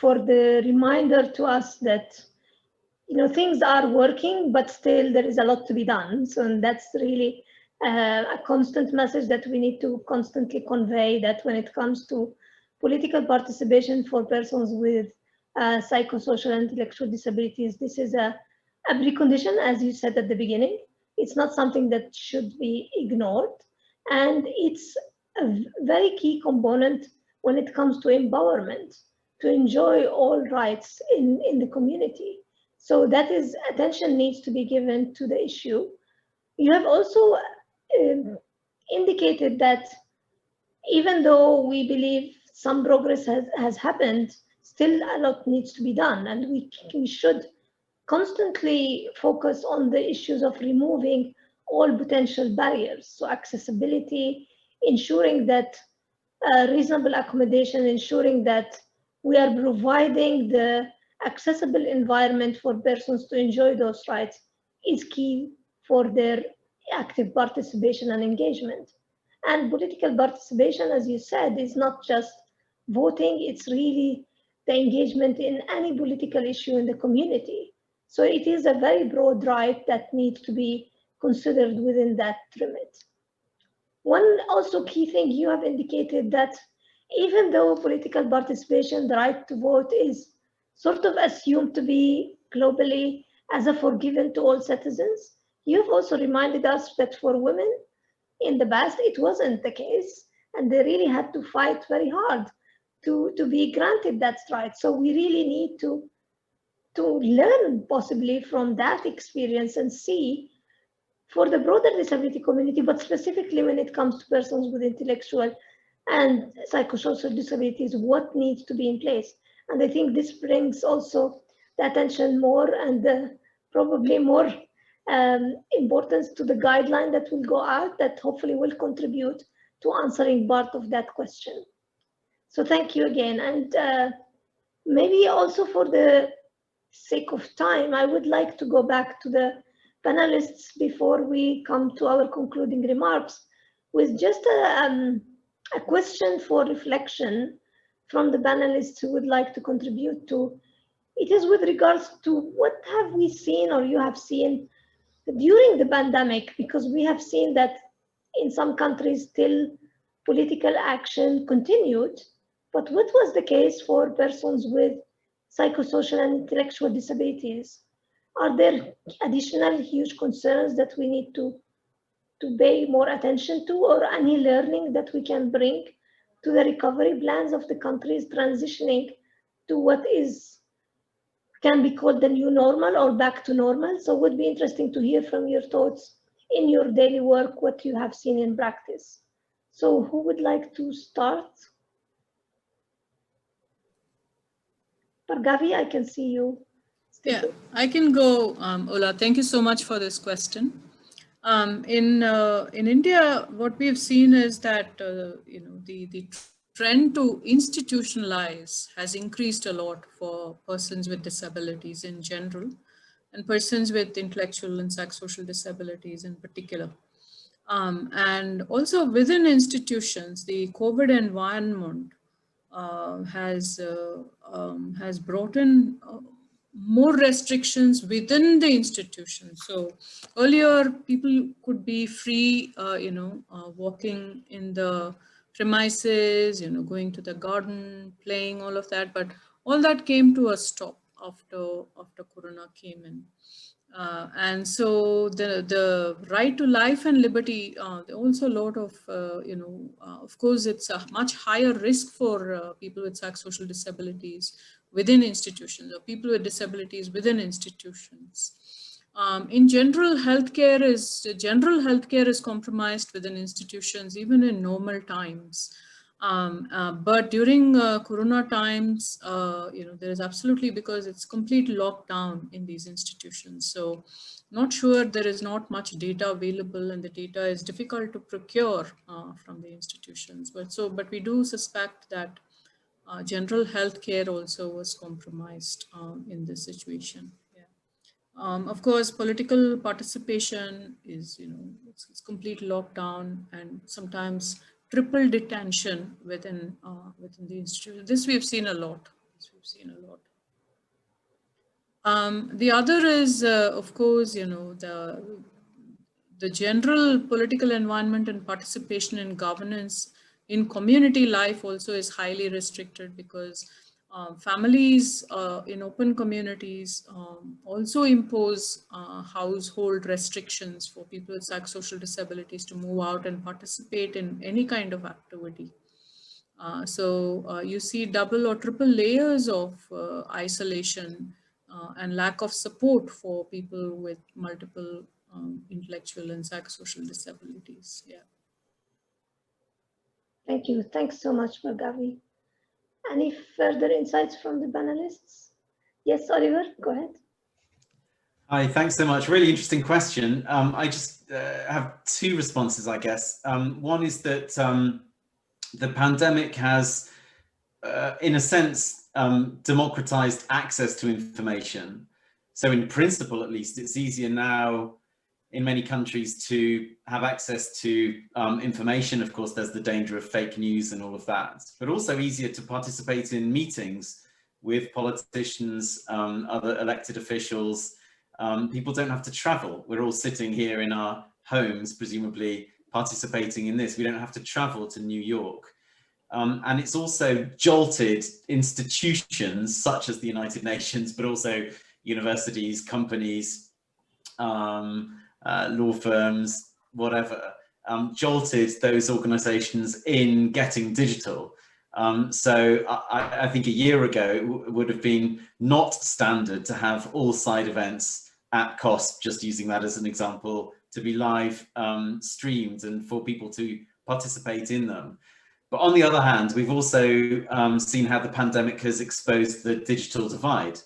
the reminder to us that, you know, things are working, but still there is a lot to be done. So that's really a constant message that we need to constantly convey, that when it comes to political participation for persons with psychosocial and intellectual disabilities, this is a precondition, as you said at the beginning. It's not something that should be ignored. And it's a very key component when it comes to empowerment, to enjoy all rights in the community. So that is, attention needs to be given to the issue. You have also indicated that even though we believe some progress has happened, still a lot needs to be done, and we should constantly focus on the issues of removing all potential barriers. So accessibility, ensuring that reasonable accommodation, ensuring that we are providing the accessible environment for persons to enjoy those rights is key for their active participation and engagement. And political participation, as you said, is not just voting, it's really the engagement in any political issue in the community. So it is a very broad right that needs to be considered within that remit. One also key thing you have indicated that even though political participation, the right to vote, is sort of assumed to be globally as a forgiven to all citizens, you've also reminded us that for women in the past, it wasn't the case, and they really had to fight very hard to be granted that right. So we really need to learn possibly from that experience and see for the broader disability community, but specifically when it comes to persons with intellectual and psychosocial disabilities, what needs to be in place. And I think this brings also the attention more and probably more importance to the guideline that will go out that hopefully will contribute to answering part of that question. So thank you again. And maybe also for the sake of time, I would like to go back to the panelists before we come to our concluding remarks with just a question for reflection from the panelists who would like to contribute to. It is with regards to what have we seen or you have seen during the pandemic, because we have seen that in some countries still political action continued, but what was the case for persons with psychosocial and intellectual disabilities? Are there additional huge concerns that we need to pay more attention to, or any learning that we can bring to the recovery plans of the countries transitioning to what can be called the new normal or back to normal? So it would be interesting to hear from your thoughts in your daily work, what you have seen in practice. So who would like to start? Bhargavi, I can see you. Yeah, I can go, Ola. Thank you so much for this question. In India, what we've seen is that the trend to institutionalize has increased a lot for persons with disabilities in general, and persons with intellectual and psychosocial disabilities in particular. And also within institutions, the COVID environment has brought in more restrictions within the institution. So earlier people could be free, walking in the premises, going to the garden, playing, all of that. But all that came to a stop after Corona came in. And so the right to life and liberty, also a lot of, of course, it's a much higher risk for people with psychosocial disabilities within institutions, or people with disabilities within institutions. In general, healthcare is compromised within institutions, even in normal times. But during Corona times, there is absolutely, because it's complete lockdown in these institutions. So not sure, there is not much data available, and the data is difficult to procure from the institutions. But we do suspect that general health care also was compromised in this situation. Yeah. Of course, political participation is, it's complete lockdown, and sometimes triple detention within the institution. This we've seen a lot. The other is, of course, the general political environment and participation in governance in community life also is highly restricted, because Families in open communities also impose household restrictions for people with psychosocial disabilities to move out and participate in any kind of activity. So you see double or triple layers of isolation and lack of support for people with multiple intellectual and psychosocial disabilities. Yeah. Thank you. Thanks so much, Bhargavi. Any further insights from the panelists? Yes, Oliver, go ahead. Hi, thanks so much. Really interesting question. I just have two responses, I guess. One is that the pandemic has, in a sense, democratized access to information. So in principle, at least, it's easier now in many countries to have access to information. Of course, there's the danger of fake news and all of that, but also easier to participate in meetings with politicians, other elected officials. People don't have to travel. We're all sitting here in our homes, presumably participating in this. We don't have to travel to New York. And it's also jolted institutions such as the United Nations, but also universities, companies, law firms, whatever, jolted those organizations in getting digital. So I think a year ago it would have been not standard to have all side events at cost, just using that as an example, to be live streamed and for people to participate in them. But on the other hand, we've also seen how the pandemic has exposed the digital divide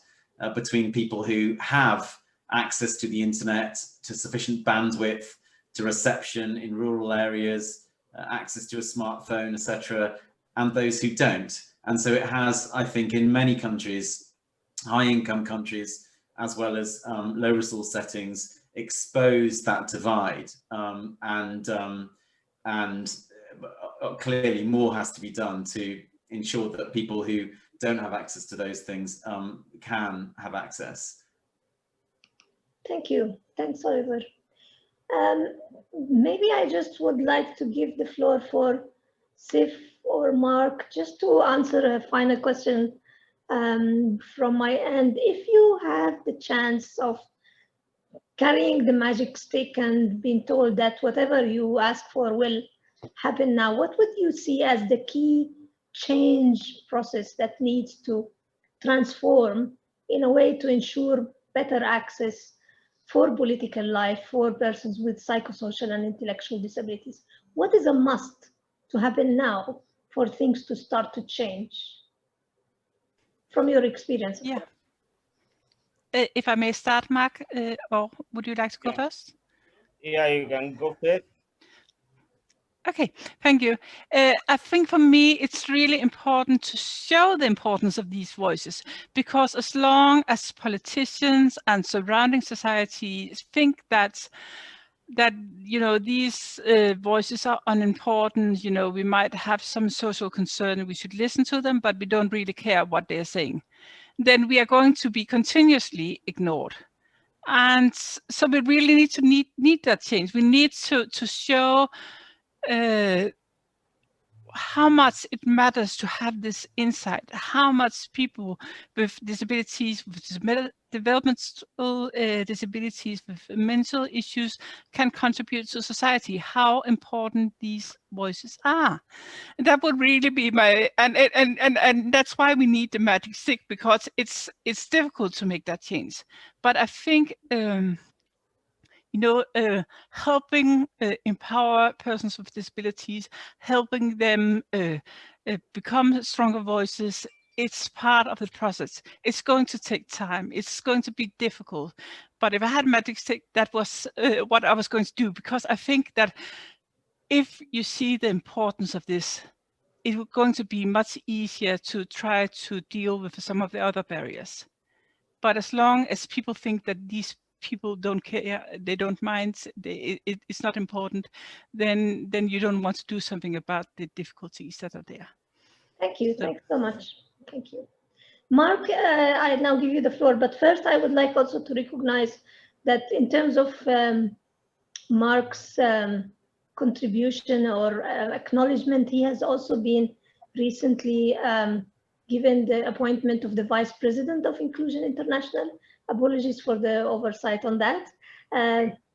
between people who have access to the internet, to sufficient bandwidth, to reception in rural areas, access to a smartphone, etc., and those who don't. And so it has, I think, in many countries, high-income countries, as well as low-resource settings, exposed that divide. And clearly more has to be done to ensure that people who don't have access to those things can have access. Thank you. Thanks, Oliver. Maybe I just would like to give the floor for Sif or Mark just to answer a final question from my end. If you had the chance of carrying the magic stick and being told that whatever you ask for will happen now, what would you see as the key change process that needs to transform in a way to ensure better access for political life for persons with psychosocial and intellectual disabilities? What is a must to happen now for things to start to change from your experience? Yeah. If I may start, Mark, or would you like to go first? Yeah, you can go first. Okay, thank you. I think for me, it's really important to show the importance of these voices, because as long as politicians and surrounding society think that you know, these voices are unimportant, you know, we might have some social concern and we should listen to them, but we don't really care what they're saying, then we are going to be continuously ignored. And so we really need that change. We need to show how much it matters to have this insight, how much people with disabilities, with developmental disabilities, with mental issues can contribute to society, how important these voices are. And that would really be my, and that's why we need the magic stick, because it's difficult to make that change. But I think you know, helping empower persons with disabilities, helping them become stronger voices, it's part of the process. It's going to take time. It's going to be difficult. But if I had a magic stick, that was what I was going to do, because I think that if you see the importance of this, it's going to be much easier to try to deal with some of the other barriers. But as long as people think that these people don't care, they don't mind, it's not important, then you don't want to do something about the difficulties that are there. Thank you. Thanks so much. Thank you. Mark, I now give you the floor, but first I would like also to recognize that in terms of Mark's contribution or acknowledgement, he has also been recently given the appointment of the Vice President of Inclusion International. Apologies for the oversight on that.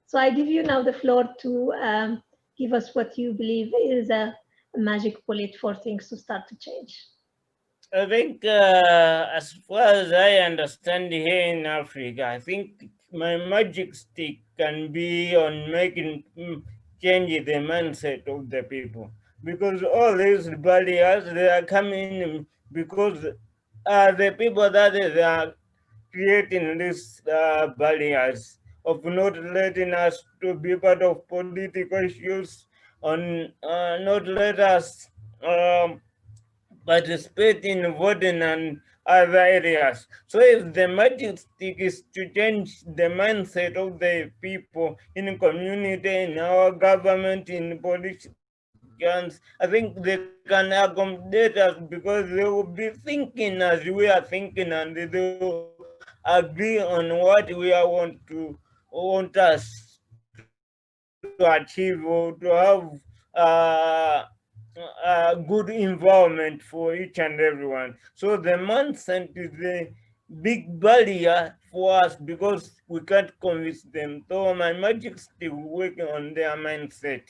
So I give you now the floor to give us what you believe is a magic bullet for things to start to change. I think as far as I understand here in Africa, I think my magic stick can be on making change the mindset of the people, because all these barriers, they are coming because the people that they are creating these barriers of not letting us to be part of political issues, on not let us participate in voting and other areas. So if the magic stick is to change the mindset of the people in the community, in our government, in politicians, I think they can accommodate us, because they will be thinking as we are thinking, and they will agree on what we want us to achieve, or to have good environment for each and everyone. So the mindset is the big barrier for us, because we can't convince them. So my magic stick working on their mindset.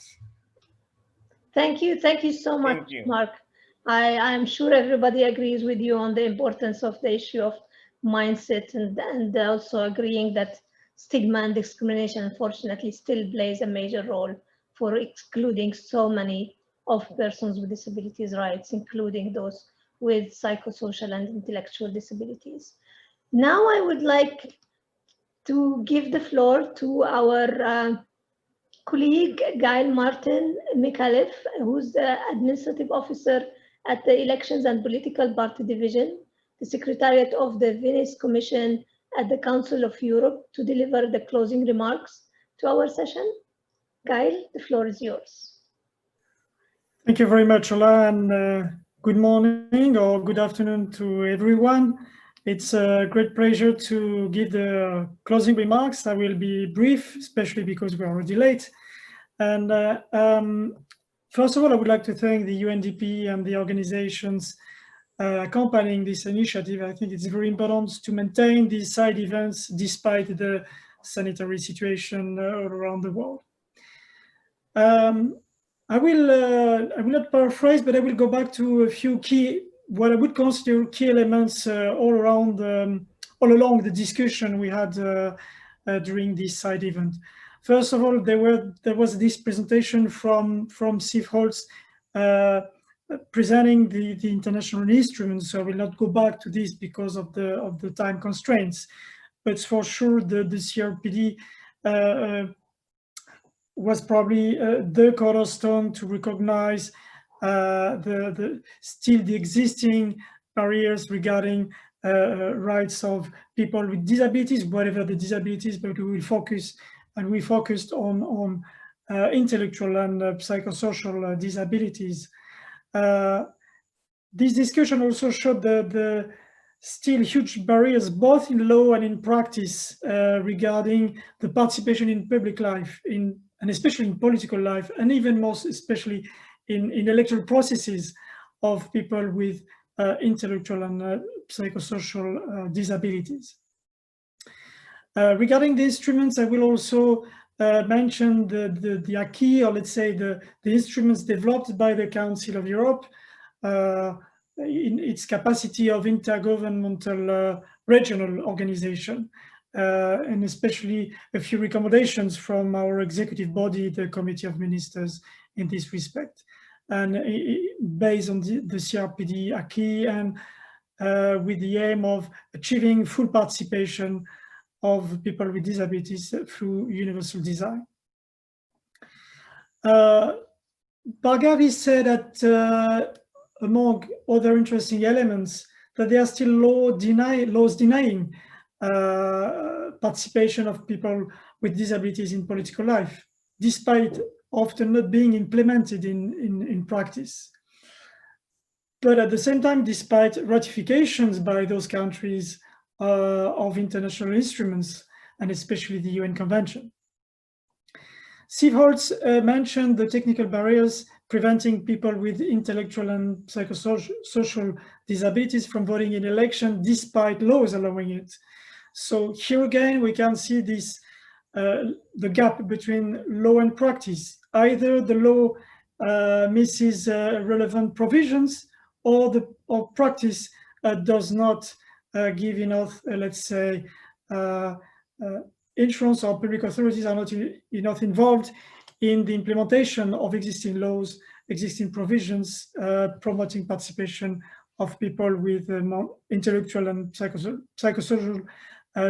Thank you so much, Thank you. Mark. I am sure everybody agrees with you on the importance of the issue of mindset, and also agreeing that stigma and discrimination, unfortunately, still plays a major role for excluding so many of persons with disabilities rights, including those with psychosocial and intellectual disabilities. Now I would like to give the floor to our colleague Gaël Martin-Micallef, who's the Administrative Officer at the Elections and Political Party Division, the Secretariat of the Venice Commission at the Council of Europe, to deliver the closing remarks to our session. Gaël, the floor is yours. Thank you very much, Ola, and good morning or good afternoon to everyone. It's a great pleasure to give the closing remarks. I will be brief, especially because we're already late. And first of all, I would like to thank the UNDP and the organizations accompanying this initiative. I think it's very important to maintain these side events despite the sanitary situation all around the world. I will not paraphrase, but I will go back to a few key, what I would consider key elements all along the discussion we had during this side event. First of all, there was this presentation from Steve Holst presenting the international instruments. So I will not go back to this because of the time constraints, but for sure the CRPD was probably the cornerstone to recognize still the existing barriers regarding rights of people with disabilities, whatever the disabilities, but we focused on intellectual and psychosocial disabilities. This discussion also showed the still huge barriers, both in law and in practice, regarding the participation in public life, and especially in political life, and even more especially in electoral processes of people with intellectual and psychosocial disabilities. Regarding the instruments, I will also mention the acquis, or let's say the instruments developed by the Council of Europe in its capacity of intergovernmental regional organization. And especially a few recommendations from our executive body, the Committee of Ministers, in this respect. And based on the CRPD acquis, and with the aim of achieving full participation of people with disabilities through universal design. Bhargavi said that among other interesting elements, that there are still laws denying participation of people with disabilities in political life, despite often not being implemented in practice. But at the same time, despite ratifications by those countries of international instruments, and especially the UN Convention. Steve Holst mentioned the technical barriers, preventing people with intellectual and psychosocial disabilities from voting in election despite laws allowing it. So here again, we can see this, the gap between law and practice. Either the law misses relevant provisions, or practice does not give enough, let's say, insurance, or public authorities are not enough involved in the implementation of existing laws, existing provisions, promoting participation of people with intellectual and psychosocial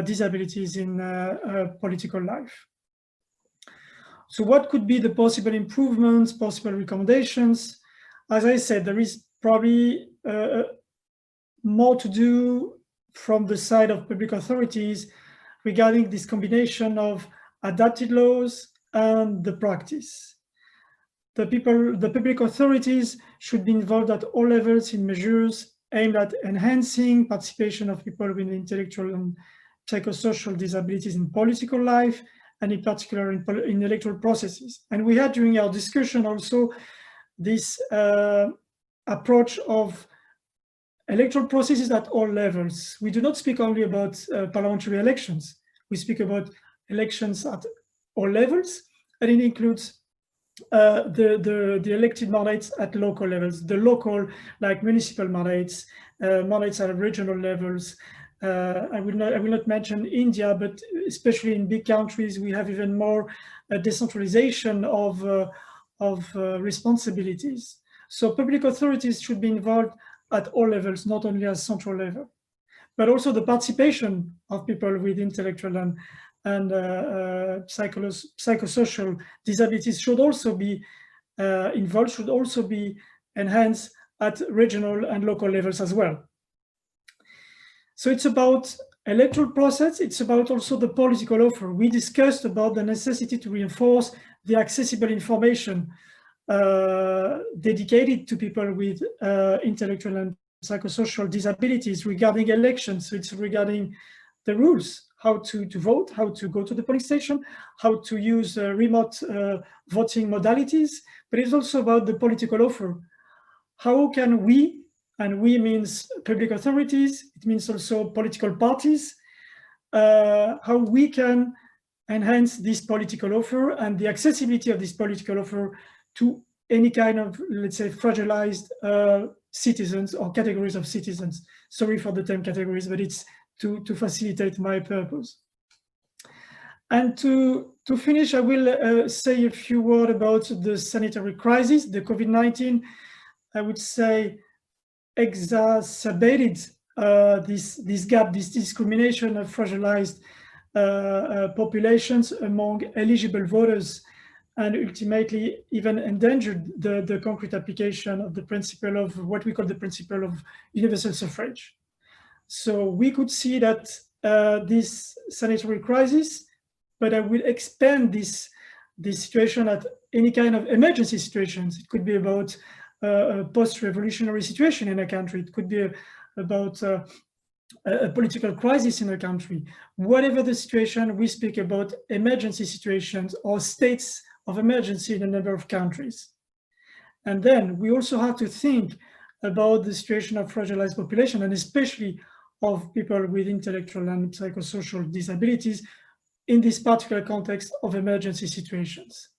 disabilities in political life. So what could be the possible improvements, possible recommendations? As I said, there is probably more to do from the side of public authorities regarding this combination of adapted laws and the practice. The public authorities should be involved at all levels in measures aimed at enhancing participation of people with intellectual and psychosocial disabilities in political life, and in particular in electoral processes. And we had during our discussion also this approach of electoral processes at all levels. We do not speak only about parliamentary elections. We speak about elections at all levels, and it includes the elected mandates at local levels, the local, like municipal mandates, mandates at regional levels. I will not mention India, but especially in big countries, we have even more decentralization of responsibilities. So public authorities should be involved at all levels, not only at central level, but also the participation of people with intellectual and psychosocial disabilities should also be involved, should also be enhanced at regional and local levels as well. So it's about electoral process, it's about also the political offer. We discussed about the necessity to reinforce the accessible information dedicated to people with intellectual and psychosocial disabilities regarding elections. So it's regarding the rules, how to vote, how to go to the polling station, how to use remote voting modalities, but it's also about the political offer. How can we, and we means public authorities, it means also political parties, how we can enhance this political offer and the accessibility of this political offer to any kind of, let's say, fragilized citizens or categories of citizens. Sorry for the term categories, but it's to facilitate my purpose. And to finish, I will say a few words about the sanitary crisis. The COVID-19, I would say, exacerbated this gap, this discrimination of fragilized populations among eligible voters, and ultimately even endangered the concrete application of the principle of what we call the principle of universal suffrage. So we could see that this sanitary crisis, but I will expand this situation at any kind of emergency situations. It could be about a post-revolutionary situation in a country. It could be about a political crisis in a country. Whatever the situation, we speak about emergency situations or states of emergency in a number of countries. And then we also have to think about the situation of fragilized population, and especially of people with intellectual and psychosocial disabilities in this particular context of emergency situations.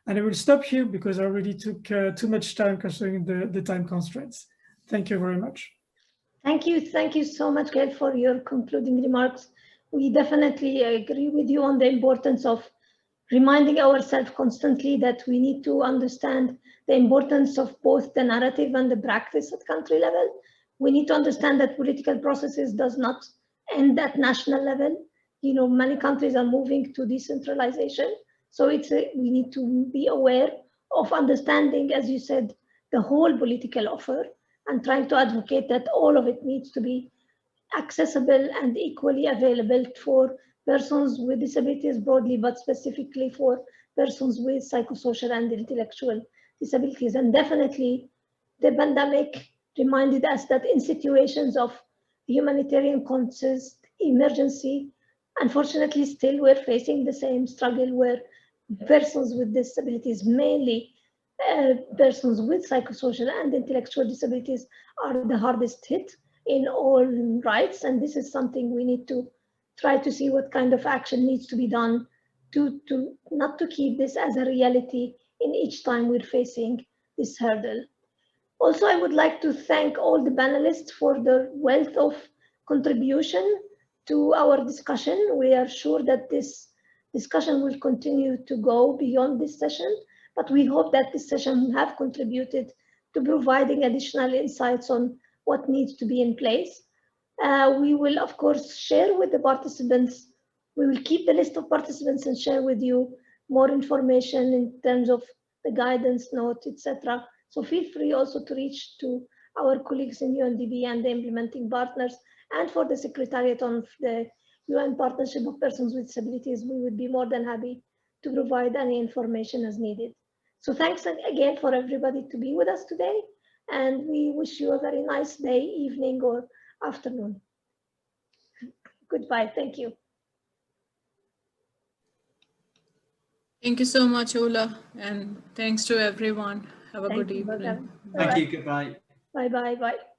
And I will stop here because I already took too much time considering the time constraints. Thank you very much. Thank you so much, Gaël, for your concluding remarks. We definitely agree with you on the importance of reminding ourselves constantly that we need to understand the importance of both the narrative and the practice at country level. We need to understand that political processes does not end at national level. You know, many countries are moving to decentralization. So we need to be aware of understanding, as you said, the whole political offer and trying to advocate that all of it needs to be accessible and equally available for persons with disabilities broadly, but specifically for persons with psychosocial and intellectual disabilities. And definitely the pandemic reminded us that in situations of humanitarian crisis, emergency, unfortunately still we're facing the same struggle where persons with disabilities, mainly persons with psychosocial and intellectual disabilities are the hardest hit in all rights. And this is something we need to try to see what kind of action needs to be done to not to keep this as a reality in each time we're facing this hurdle. Also, I would like to thank all the panelists for their wealth of contribution to our discussion. We are sure that this discussion will continue to go beyond this session, but we hope that this session have contributed to providing additional insights on what needs to be in place. We will, of course, share with the participants. We will keep the list of participants and share with you more information in terms of the guidance note, etc. So feel free also to reach to our colleagues in UNDP and the implementing partners, and for the Secretariat of the UN Partnership of Persons with Disabilities, we would be more than happy to provide any information as needed. So thanks again for everybody to be with us today, and we wish you a very nice day, evening, or afternoon. Goodbye, thank you. Thank you so much, Ola, and thanks to everyone. Have a good evening. Thank you, goodbye. Bye-bye.